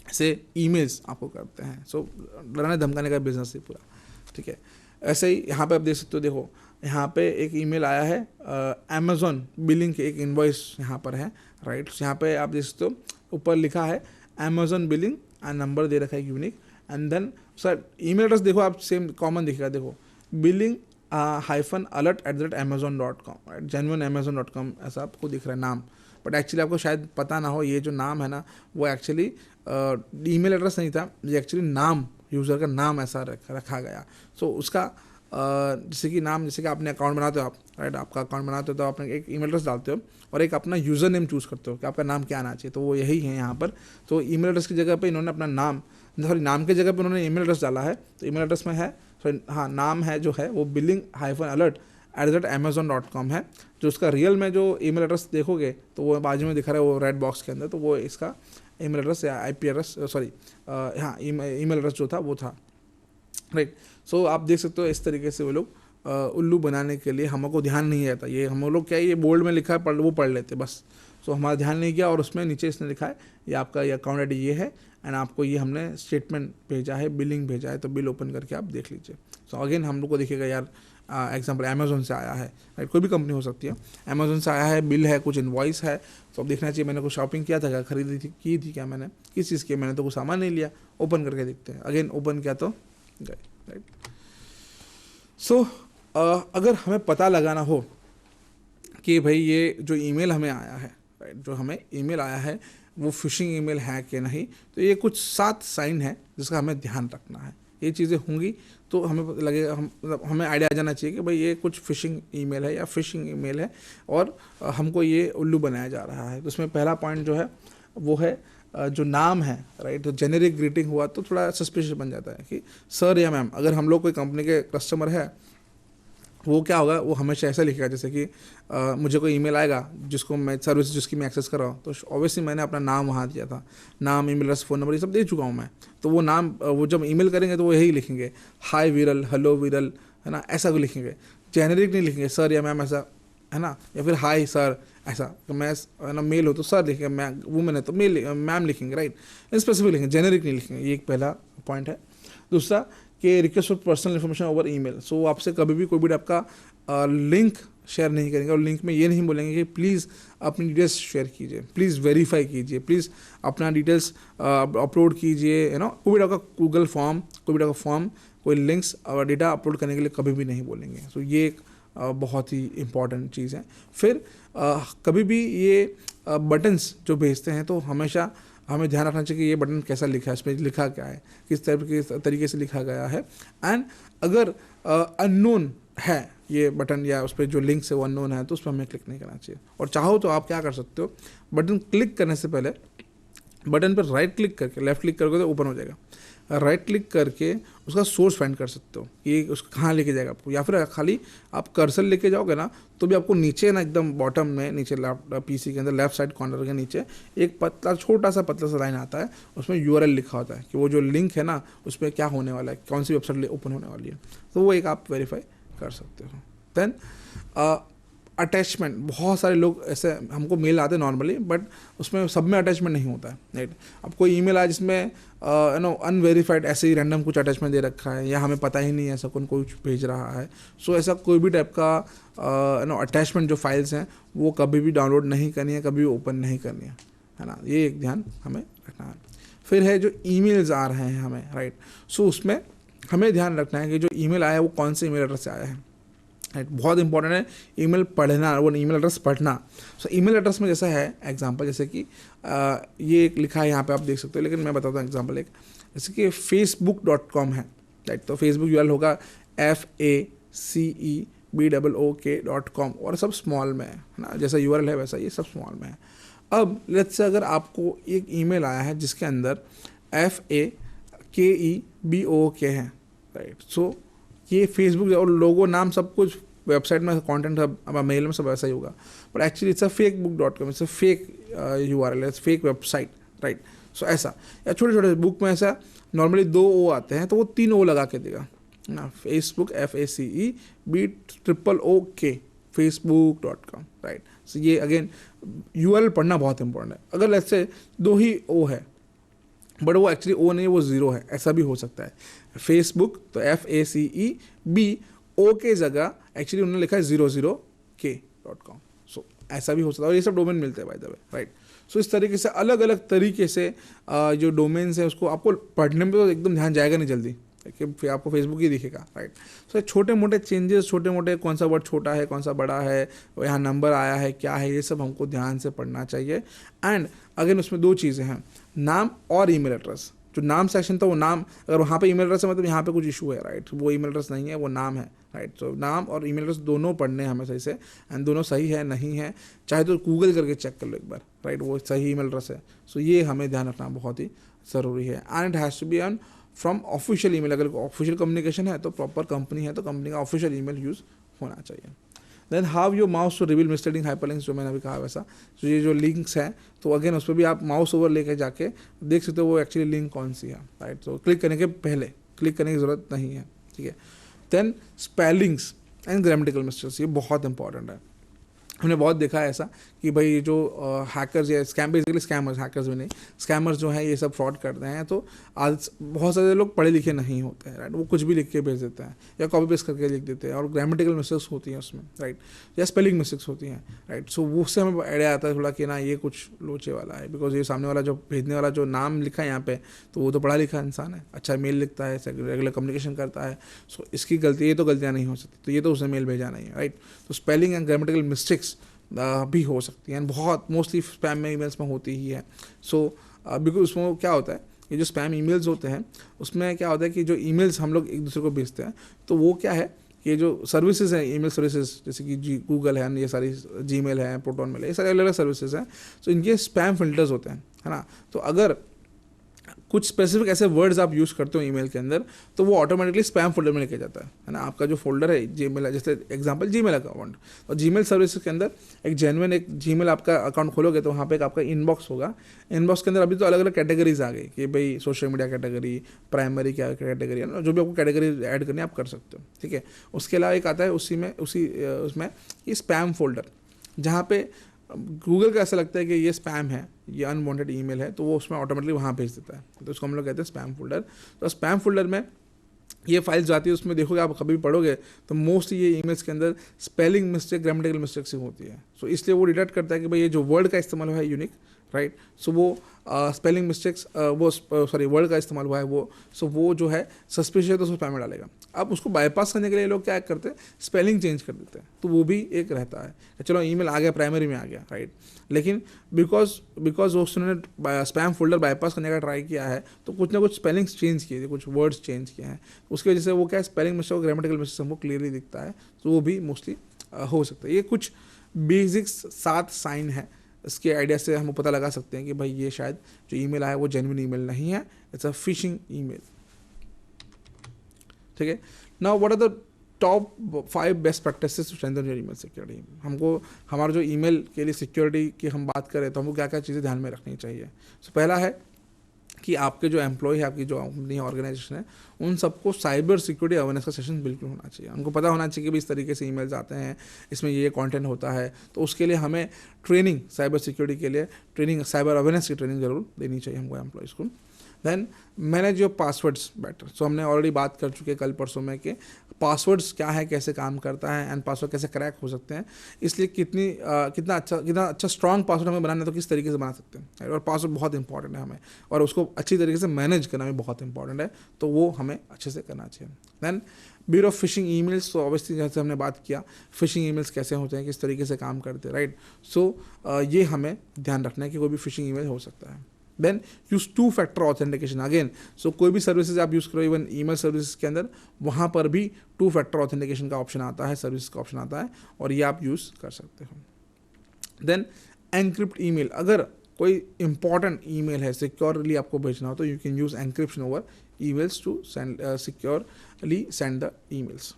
ऐसे ईमेल्स आपको करते हैं। सो डराने धमकाने का बिजनेस है पूरा, ठीक है। ऐसे ही यहाँ पे आप देख सकते हो, देखो यहाँ पे एक ईमेल आया है अमेज़ॉन बिलिंग के, एक इनवॉइस यहाँ पर है, राइट। यहाँ पे आप देख सकते हो ऊपर लिखा है अमेज़ॉन बिलिंग एंड नंबर दे रखा है unique, and then sir email address देखो आप, सेम कॉमन दिखेगा, देखो billing -alert@amazon.com, right, genuine amazon.com ऐसा आपको दिख रहा है नाम, बट एक्चुअली आपको शायद पता ना हो, ये जो नाम है ना वो एक्चुअली ईमेल एड्रेस नहीं था, ये एक्चुअली नाम, यूज़र का नाम ऐसा रखा गया। सो उसका जैसे कि नाम, जैसे कि आपने अकाउंट बनाते हो आप, राइट, आपका अकाउंट बनाते हो तो आपने एक ईमेल एड्रेस डालते हो और एक अपना यूज़र नेम चूज़ करते हो कि आपका नाम क्या आना चाहिए, तो वो यही है यहाँ पर। तो ईमेल एड्रेस की जगह पे इन्होंने अपना नाम, सॉरी नाम की जगह पे उन्होंने ईमेल एड्रेस डाला है, तो ईमेल एड्रेस में है, सॉरी हाँ नाम है जो है वो billing-alert@amazon.com है। जो उसका रियल में जो ईमेल एड्रेस देखोगे तो वो बाजू में दिखा रहा है वो रेड बॉक्स के अंदर, तो वो इसका ईमेल एड्रेस या IP एड्रेस, सॉरी हाँ ईमेल एड्रेस जो था वो था, राइट। सो आप देख सकते हो इस तरीके से वो लोग उल्लू बनाने के लिए, हमको ध्यान नहीं रहता, ये हम लोग क्या है ये बोल्ड में लिखा है वो पढ़ लेते बस, सो हमारा ध्यान नहीं गया, और उसमें नीचे इसने लिखा है ये आपका ये अकाउंट ID ये है, एंड आपको ये हमने स्टेटमेंट भेजा है, बिलिंग भेजा है, तो बिल ओपन करके आप देख लीजिए। सो अगेन हम लोग को दिखेगा यार एग्जाम्पल अमेज़ॉन से आया है, राइट, कोई भी कंपनी हो सकती है, अमेज़ॉन से आया है, बिल है, कुछ इनवॉइस है, तो अब देखना चाहिए मैंने कुछ शॉपिंग किया था क्या, खरीदी थी की थी क्या मैंने, किस चीज़ की, मैंने तो कुछ सामान नहीं लिया, ओपन करके देखते हैं, अगेन ओपन किया तो गए, राइट। सो अगर हमें पता लगाना हो कि भाई ये जो ईमेल हमें आया है, राइट, जो हमें ईमेल आया है वो फिशिंग ईमेल है कि नहीं, तो ये कुछ 7 साइन है जिसका हमें ध्यान रखना है। ये चीज़ें होंगी तो हमें लगेगा, हमें आइडिया आ जाना चाहिए कि भाई ये कुछ फिशिंग ईमेल है या फिशिंग ईमेल है और हमको ये उल्लू बनाया जा रहा है। तो उसमें पहला पॉइंट जो है वो है जो नाम है, राइट, तो जेनेरिक ग्रीटिंग हुआ तो थोड़ा सस्पिशियस बन जाता है कि सर या मैम, अगर हम लोग कोई कंपनी के कस्टमर है वो क्या होगा, वो हमेशा ऐसा लिखेगा जैसे कि मुझे कोई ईमेल आएगा जिसको मैं सर्विस जिसकी मैं एक्सेस कर रहा हूँ, तो ऑब्वियसली मैंने अपना नाम वहाँ दिया था, नाम, ईमेल एड्रेस, फ़ोन नंबर ये सब दे चुका हूँ मैं, तो वो नाम वो जब ईमेल करेंगे तो वो यही लिखेंगे, हाय विरल, हेलो विरल, है ना, ऐसा को लिखेंगे, जेनेरिक नहीं लिखेंगे सर या मैम ऐसा, है ना, या फिर हाय सर ऐसा, तो मैं है ना मेल हो तो सर लिखेंगे, मैं वुमेन है तो मेल मैम लिखेंगे, राइट, स्पेसिफिक लिखेंगे, जेनेरिक नहीं लिखेंगे, ये एक पहला पॉइंट है। दूसरा कि request for personal information over email, so आपसे कभी भी कोई भी आपका लिंक शेयर नहीं करेंगे, और लिंक में ये नहीं बोलेंगे कि प्लीज़ अपनी डिटेल्स शेयर कीजिए, प्लीज़ वेरीफाई कीजिए, प्लीज़ अपना डिटेल्स अपलोड कीजिए, है ना, कोई भी आपका गूगल फॉर्म, कोई भी आपका फॉर्म, कोई लिंक्स और डेटा अपलोड करने के लिए कभी भी नहीं बोलेंगे। सो ये एक बहुत ही इम्पॉर्टेंट चीज़ है। फिर कभी भी ये बटन्स जो भेजते हैं तो हमेशा हमें ध्यान रखना चाहिए कि ये बटन कैसा लिखा है, इसमें लिखा क्या है, किस तरीके से लिखा गया है, एंड अगर अननोन है ये बटन या उस पर जो लिंक है वो अननोन है तो उस पर हमें क्लिक नहीं करना चाहिए। और चाहो तो आप क्या कर सकते हो, बटन क्लिक करने से पहले बटन पर राइट क्लिक करके, लेफ्ट क्लिक करोगे तो ओपन हो जाएगा, राइट क्लिक करके उसका सोर्स फाइंड कर सकते हो, ये उसको कहाँ लेके जाएगा आपको, या फिर खाली आप कर्सर लेके जाओगे ना तो भी आपको नीचे ना एकदम बॉटम में नीचे PC के अंदर लेफ्ट साइड कॉर्नर के नीचे एक छोटा सा पतला सा लाइन आता है, उसमें URL लिखा होता है कि वो जो लिंक है ना उस पर क्या होने वाला है, कौन सी वेबसाइट ओपन होने वाली है, तो वो एक आप वेरीफाई कर सकते हो। देन अटैचमेंट, बहुत सारे लोग ऐसे हमको मेल आते हैं नॉर्मली, बट उसमें सब में अटैचमेंट नहीं होता है, राइट। अब कोई ईमेल आया जिसमें अनवेरीफाइड ऐसे ही रैंडम कुछ अटैचमेंट दे रखा है या हमें पता ही नहीं है ऐसा कौन कुछ भेज रहा है, सो ऐसा कोई भी टाइप का अटैचमेंट जो फाइल्स हैं वो कभी भी डाउनलोड नहीं करनी है, कभी ओपन नहीं करनी है ना, ये एक ध्यान हमें रखना है। फिर है जो ईमेल्स आ रहे हैं हमें, राइट, सो उसमें हमें ध्यान रखना है कि जो ईमेल आया है वो कौन से ईमेल एड्रेस से आया है, राइट, बहुत इंपॉर्टेंट है ईमेल पढ़ना, वो ईमेल एड्रेस पढ़ना। सो ईमेल एड्रेस में जैसा है एग्जांपल, जैसे कि ये एक लिखा है यहाँ पे आप देख सकते हो, लेकिन मैं बताता हूँ एग्जांपल एक, जैसे कि facebook.com है, राइट, तो फेसबुक URL होगा FACEBOOK.com और सब स्मॉल में है ना, जैसा URL है वैसा ये सब स्मॉल में है। अब लेट्स से अगर आपको एक ईमेल आया है जिसके अंदर FAKEBOOK है, राइट, सो ये फेसबुक और लोगो नाम सब कुछ वेबसाइट में कंटेंट सब मेल में सब ऐसा ही होगा, बट एक्चुअली इट्स अ फेकबुक.com, it's a fake URL, it's fake website, right. So ऐसा, या छोटे छोटे बुक में ऐसा नॉर्मली 2 O आते हैं तो वो 3 O लगा के देगा ना, Facebook FACEBOOK facebook.com, right. So ये अगेन URL पढ़ना बहुत इंपॉर्टेंट है। अगर लेट्स से 2 ही O है बट वो एक्चुअली O नहीं, वो 0 है, ऐसा भी हो सकता है। फेसबुक तो FACEBOOK ओ के जगह एक्चुअली उन्होंने लिखा है 00k.com। सो ऐसा भी हो सकता है, और ये सब डोमेन मिलते हैं by the way, right. So इस तरीके से अलग अलग तरीके से जो डोमेन्स है उसको आपको पढ़ने में तो एकदम ध्यान जाएगा नहीं जल्दी, कि फिर आपको फेसबुक ही दिखेगा, राइट। सो छोटे मोटे चेंजेस, छोटे मोटे कौन सा वर्ड छोटा है, कौन सा बड़ा है, यहाँ नंबर आया है, क्या है, ये सब हमको ध्यान से पढ़ना चाहिए। एंड अगेन उसमें दो चीज़ें हैं, नाम और ईमेल एड्रेस। जो नाम सेक्शन था वो नाम, अगर वहाँ पे ईमेल एड्रेस है मतलब यहाँ पे कुछ इशू है, राइट। वो ईमेल एड्रेस नहीं है, वो नाम है, राइट। तो नाम और ईमेल एड्रेस दोनों पढ़ने हैं हमें सही से, एंड दोनों सही है नहीं है, चाहे तो गूगल करके चेक कर लो एक बार, राइट, वो सही ईमेल एड्रेस है। सो ये हमें ध्यान रखना बहुत ही ज़रूरी है। And it has to be on from official email. अगर ऑफिशियल कम्युनिकेशन है तो प्रॉपर कंपनी है तो कंपनी का ऑफिशियल ईमेल यूज़ होना चाहिए। Then how your mouse to reveal misleading hyperlinks, जो मैंने अभी कहा वैसा। तो ये जो लिंक्स हैं तो अगेन उस पर भी आप माउस ओवर लेके जाके देख सकते हो वो एक्चुअली लिंक कौन सी है, राइट। तो क्लिक करने के पहले क्लिक करने की ज़रूरत नहीं है, ठीक है। Then spellings and grammatical mistakes, ये बहुत इंपॉर्टेंट है। हमने बहुत देखा है ऐसा कि भाई जो हैकर्स या बेसिकली स्कैमर्स, हैकर्स भी नहीं, स्कैमर्स जो हैं ये सब फ्रॉड करते हैं। तो आज बहुत सारे लोग पढ़े लिखे नहीं होते हैं, राइट। वो कुछ भी लिख के भेज देते हैं या कॉपी पेस्ट करके लिख देते हैं, और ग्रामेटिकल मिस्टेक्स होती हैं उसमें, राइट, या स्पेलिंग मिस्टेक्स होती हैं, राइट। सो वो उससे हमें आइडिया आता है थोड़ा कि ना ये कुछ लोचे वाला है, बिकॉज ये सामने वाला जो भेजने वाला जो नाम लिखा है यहाँ पे, तो वो तो पढ़ा लिखा इंसान है, अच्छा मेल लिखता है, रेगुलर कम्युनिकेशन करता है। सो इसकी गलती, ये तो गलतियाँ नहीं हो सकती, तो ये तो उसने मेल भेजा नहीं है, राइट। तो स्पेलिंग एंड ग्रामेटिकल मिस्टेक्स भी हो सकती हैं, बहुत मोस्टली स्पैम में ईमेल्स में होती ही है। सो बिकॉज उसमें क्या होता है, ये जो स्पैम ईमेल्स होते हैं उसमें क्या होता है कि जो ईमेल्स हम लोग एक दूसरे को भेजते हैं, तो वो क्या है, ये जो सर्विसेज हैं, ईमेल सर्विसेज, जैसे कि गूगल है, ये सारी जीमेल है, प्रोटॉन मेल है, ये सारे अलग अलग सर्विसेज हैं। तो इनके स्पैम फिल्टर्स होते हैं, है ना। तो अगर कुछ स्पेसिफिक ऐसे वर्ड्स आप यूज़ करते हो ईमेल के अंदर, तो वो ऑटोमेटिकली स्पैम फोल्डर में लेके जाता है ना। आपका जो फोल्डर है जीमेल, जैसे एग्जांपल जीमेल अकाउंट, और जीमेल सर्विसेज के अंदर एक जेन्युइन एक जीमेल आपका अकाउंट खोलोगे तो वहाँ पे एक आपका इनबॉक्स होगा। इनबॉक्स के अंदर अभी तो अलग अलग कैटेगरीज आ गई कि भाई सोशल मीडिया कैटेगरी, प्राइमरी क्या कैटेगरी है ना, जो भी आपको कैटेगरी ऐड करनी है आप कर सकते हो, ठीक है। उसके अलावा एक आता है उसमें ये स्पैम फोल्डर, जहाँ पे गूगल का ऐसा लगता है कि ये स्पैम है, ये अनवांटेड ईमेल है, तो वो उसमें ऑटोमेटिकली वहाँ भेज देता है, तो उसको हम लोग कहते हैं स्पैम फोल्डर। तो स्पैम फोल्डर में ये फाइल्स जाती है, उसमें देखोगे आप कभी भी पढ़ोगे तो मोस्टली ये ईमेल्स के अंदर स्पेलिंग मिस्टेक, ग्रामेटिकल मिस्टेक से होती है। सो इसलिए वो डिटेक्ट करता है कि भाई ये जो वर्ड का इस्तेमाल हुआ है यूनिक, राइट। सो वो स्पेलिंग मिस्टेक्स, वर्ड का इस्तेमाल हुआ है वो, सो वो जो है सस्पिशियस, तो उसको स्पैम में डालेगा। अब उसको बाईपास करने के लिए लोग क्या करते हैं, स्पेलिंग चेंज कर देते हैं, तो वो भी एक रहता है। चलो ईमेल आ गया, प्राइमरी में आ गया, राइट, लेकिन बिकॉज उसने स्पैम फोल्डर बाईपास करने का ट्राई किया है, तो कुछ ना कुछ स्पेलिंग्स चेंज किए थे, कुछ वर्ड्स चेंज किए हैं, उसकी वजह से वो क्या स्पेलिंग मिस्टेक, ग्रामेटिकल मिस्टेक हमको क्लियरली दिखता है, तो वो भी मोस्टली हो सकता है। ये कुछ बेसिक्स 7 साइन है, इसके आइडिया से हम पता लगा सकते हैं कि भाई ये शायद जो ईमेल आया वो जेन्युइन ईमेल नहीं है, इट्स अ फिशिंग ईमेल, ठीक है। Now what are the top 5 best practices to strengthen your email security. हमको हमारा जो ईमेल के लिए सिक्योरिटी की हम बात करें तो हमको क्या क्या चीज़ें ध्यान में रखनी चाहिए। सो पहला है कि आपके जो एम्प्लॉय है, आपकी जो कंपनी ऑर्गेनाइजेशन है, उन सबको साइबर सिक्योरिटी अवेयरनेस का सेशन बिल्कुल होना चाहिए। उनको पता होना चाहिए कि भाई इस तरीके से ईमेल्स आते हैं, इसमें ये कंटेंट होता है, तो उसके लिए हमें ट्रेनिंग, साइबर सिक्योरिटी के लिए ट्रेनिंग, साइबर अवेयरनेस की ट्रेनिंग जरूर देनी चाहिए हमको एम्प्लॉयज़ को। Then manage your passwords better. So हमने ऑलरेडी बात कर चुके हैं कल परसों में कि पासवर्ड्स क्या है, कैसे काम करता है, एंड पासवर्ड कैसे क्रैक हो सकते हैं, इसलिए कितना अच्छा स्ट्रॉन्ग पासवर्ड हमें बनाना है तो किस तरीके से बना सकते हैं, और पासवर्ड बहुत इंपॉर्टेंट है हमें, और उसको अच्छी तरीके से मैनेज करना भी बहुत इंपॉर्टेंट है, तो वो हमें अच्छे से करना चाहिए। Then bureau of phishing emails, तो ऑब्वियसली जैसे हमने बात किया फिशिंग ईमेल्स कैसे होते हैं, किस तरीके से काम करते हैं, राइट। सो ये हमें ध्यान रखना है कि कोई भी फिशिंग ईमेल हो सकता है। Then use 2 factor authentication again. So कोई भी सर्विसेज आप यूज़ करो, इवन ईमेल सर्विसेज के अंदर, वहाँ पर भी 2 फैक्टर ऑथेंटिकेशन का ऑप्शन आता है, सर्विस का ऑप्शन आता है, और ये आप यूज़ कर सकते हो। देन एनक्रिप्ट ईमेल, अगर कोई इंपॉर्टेंट ईमेल है, सिक्योरली आपको भेजना हो, तो you can use encryption over emails to securely send the emails.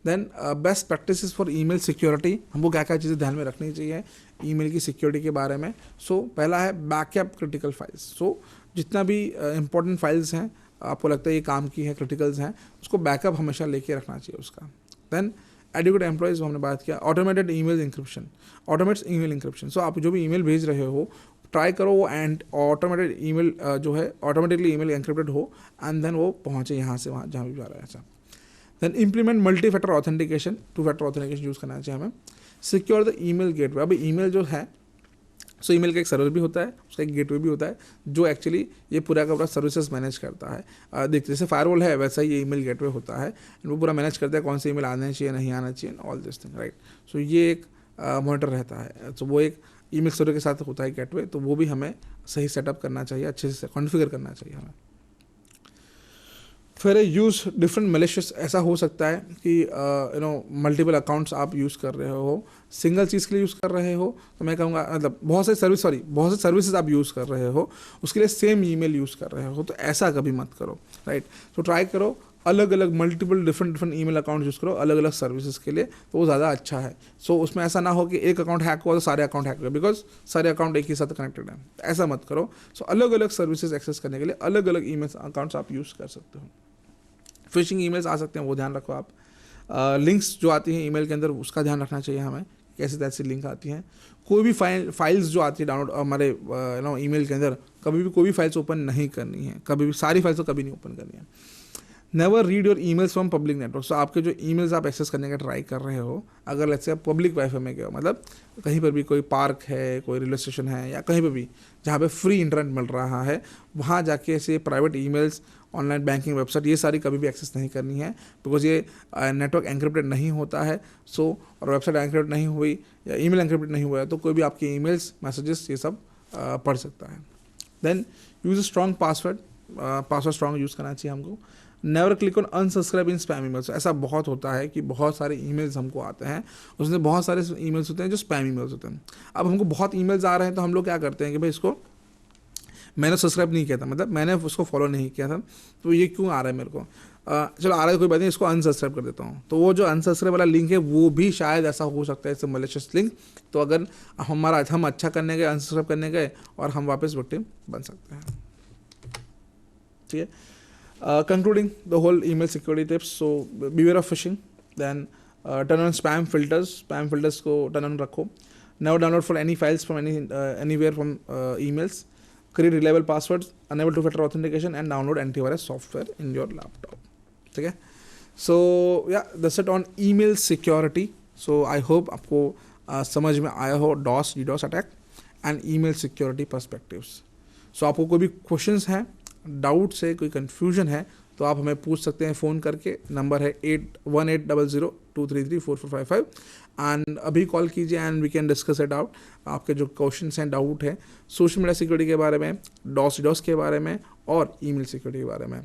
Then best practices for email security, हमको क्या क्या चीज़ें ध्यान में रखनी चाहिए ईमेल की सिक्योरिटी के बारे में। सो पहला है बैकअप क्रिटिकल फाइल्स। सो जितना भी इंपॉर्टेंट फाइल्स हैं, आपको लगता है ये काम की है, क्रिटिकल्स हैं, उसको बैकअप हमेशा लेके रखना चाहिए उसका। देन एडिक्वेट एम्प्लॉयज़, हमने बात किया। Automated email encryption, automates email encryption. So आप जो भी ईमेल भेज रहे हो, ट्राई करो वो एंड ऑटोमेटेड ईमेल जो है ऑटोमेटिकली ईमेल एनक्रिप्टेड हो, एंड देन वो पहुँचे यहाँ से वहाँ जहाँ भी जा रहा है ऐसा। Then implement multi factor authentication, 2 factor authentication use करना चाहिए हमें। सिक्योर द ईमेल गेटवे, अभी ईमेल जो है सो ईमेल का एक सर्वर भी होता है, उसका एक गेटवे भी होता है जो एक्चुअली ये पूरा का पूरा सर्विसेज मैनेज करता है। देखते जैसे फायरवॉल है वैसा ही ये ईमेल गेटवे होता है, वो पूरा मैनेज करता है कौन से ईमेल आने चाहिए नहीं आना चाहिए, all this thing, right. So ये एक मॉनिटर रहता है, तो वो एक ईमेल सर्वर के साथ होता है गेटवे, तो वो भी हमें सही सेटअप करना चाहिए, अच्छे से कॉन्फ़िगर करना चाहिए हमें। फिर यूज़ डिफरेंट मैलिशियस, ऐसा हो सकता है कि मल्टीपल अकाउंट्स आप यूज़ कर रहे हो, सिंगल चीज़ के लिए यूज़ कर रहे हो, तो मैं कहूँगा मतलब बहुत से सर्विसेज आप यूज़ कर रहे हो, उसके लिए सेम ईमेल यूज़ कर रहे हो, तो ऐसा कभी मत करो, राइट। तो ट्राई करो अलग अलग multiple different email account use करो अलग अलग सर्विसेज के लिए, तो वो ज़्यादा अच्छा है। सो उसमें ऐसा ना हो कि एक अकाउंट हैक हुआ तो सारे अकाउंट हैक हुए, बिकॉज सारे अकाउंट एक ही साथ कनेक्टेड हैं, ऐसा मत करो। सो अलग अलग सर्विसेज एक्सेस करने के लिए अलग अलग ईमेल अकाउंट्स आप यूज़ कर सकते हो। फिशिंग ईमेल्स आ सकते हैं, वो ध्यान रखो आप। लिंक्स जो आती हैं ईमेल के अंदर उसका ध्यान रखना चाहिए हमें, कैसे तैसी लिंक आती हैं। कोई भी फाइल्स जो आती है डाउनलोड हमारे ईमेल के अंदर, कभी भी कोई भी फाइल्स ओपन नहीं करनी है, कभी भी सारी फाइल्स तो कभी नहीं ओपन करनी है। Never read your emails from public network, तो आपके जो ईमेल्स आप एक्सेस करने का ट्राई कर रहे हो, अगर लेट्स से आप पब्लिक वाईफाई में गए हो, मतलब कहीं पर भी कोई पार्क है, कोई रेलवे स्टेशन है, या कहीं पर भी जहाँ पे फ्री इंटरनेट मिल रहा है, वहाँ जाके ऐसे private emails, online banking website, ये सारी कभी भी एक्सेस नहीं करनी है, बिकॉज ये नेटवर्क एन्क्रिप्टेड नहीं होता है। सो और वेबसाइट एन्क्रिप्ट नहीं हुई या ईमेल एन्क्रिप्टेड नहीं हुआ है तो कोई भी आपके ईमेल्स, मैसेजेस ये सब पढ़ सकता है। Then use strong password, password strong use करना चाहिए हमको। Never click on unsubscribe in spam emails, ऐसा बहुत होता है कि बहुत सारे ईमेल्स हमको आते हैं, उसमें बहुत सारे ईमेल्स होते हैं जो स्पैम ईमेल्स होते हैं। अब हमको बहुत ईमेल्स आ रहे हैं तो हम लोग क्या करते हैं कि भाई इसको मैंने सब्सक्राइब नहीं किया था, मतलब मैंने उसको फॉलो नहीं किया था, तो ये क्यों आ रहा है मेरे को, चलो आ रहा है कोई बात नहीं, इसको अनसब्सक्राइब कर देता हूँ। तो वो जो अनसब्सक्राइब वाला लिंक है वो भी शायद ऐसा हो सकता है, इससे मलिशियस लिंक। तो अगर हम अच्छा करने गए, अनसब्सक्राइब करने गए और हम वापस विक्टिम बन सकते हैं, ठीक है। Concluding the whole email security tips, so beware of phishing, then turn on spam filters को turn on रखो। Never download for any files from anywhere from emails. Create reliable passwords, enable 2-factor authentication and download antivirus software in your laptop, ठीक है। So yeah, that's it on email security. So I hope आपको समझ में आया हो DOS attack and email security perspectives. So आपको कोई भी क्वेश्चंस हैं, डाउट्स है, कोई कन्फ्यूजन है तो आप हमें पूछ सकते हैं फ़ोन करके। नंबर है 8100233445 एंड अभी कॉल कीजिए and we can discuss it out. आपके जो क्वेश्चंस हैं, डाउट है सोशल मीडिया सिक्योरिटी के बारे में, डॉस के बारे में और ईमेल सिक्योरिटी के बारे में।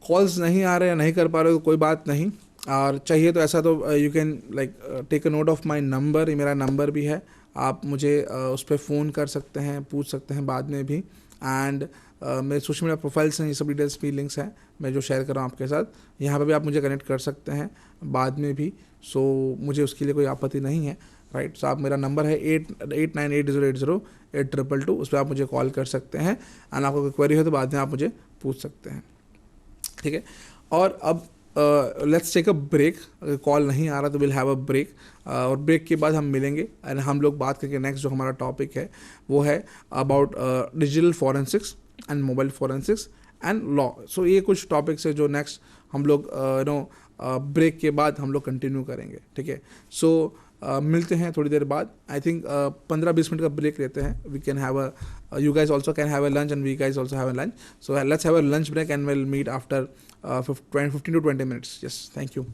कॉल्स नहीं आ रहे हैं, नहीं कर पा रहे हो तो कोई बात नहीं, और चाहिए तो ऐसा तो you can like take a note of my number, ये मेरा नंबर भी है, आप मुझे उस पर फ़ोन कर सकते हैं, पूछ सकते हैं बाद में भी। एंड मेरे सोशल मीडिया प्रोफाइल्स हैं, ये सब डिटेल्स भी लिंक्स हैं मैं जो शेयर कर रहा हूँ आपके साथ, यहाँ पर भी आप मुझे कनेक्ट कर सकते हैं बाद में भी। सो मुझे उसके लिए कोई आपत्ति नहीं है, राइट। सो आप, मेरा नंबर है 8980808222, उस पर आप मुझे कॉल कर सकते हैं एंड आपको कोई क्वेरी हो तो बाद में आप मुझे पूछ सकते हैं, ठीक है। और अब लेट्स टेक अ ब्रेक, अगर कॉल नहीं आ रहा तो विल हैव अ ब्रेक, और ब्रेक के बाद हम मिलेंगे एंड हम लोग बात करके नेक्स्ट जो हमारा टॉपिक है वो है about digital forensics and mobile forensics and law. So ये कुछ टॉपिक्स है जो नेक्स्ट हम लोग ब्रेक के बाद हम लोग कंटिन्यू करेंगे, ठीक है। सो मिलते हैं थोड़ी देर बाद, आई थिंक 15-20 मिनट का ब्रेक लेते हैं। We can have a, you guys also can have a lunch and we guys also have a lunch, so let's have a lunch break and we'll meet after 15 to 20 minutes. Yes, thank you.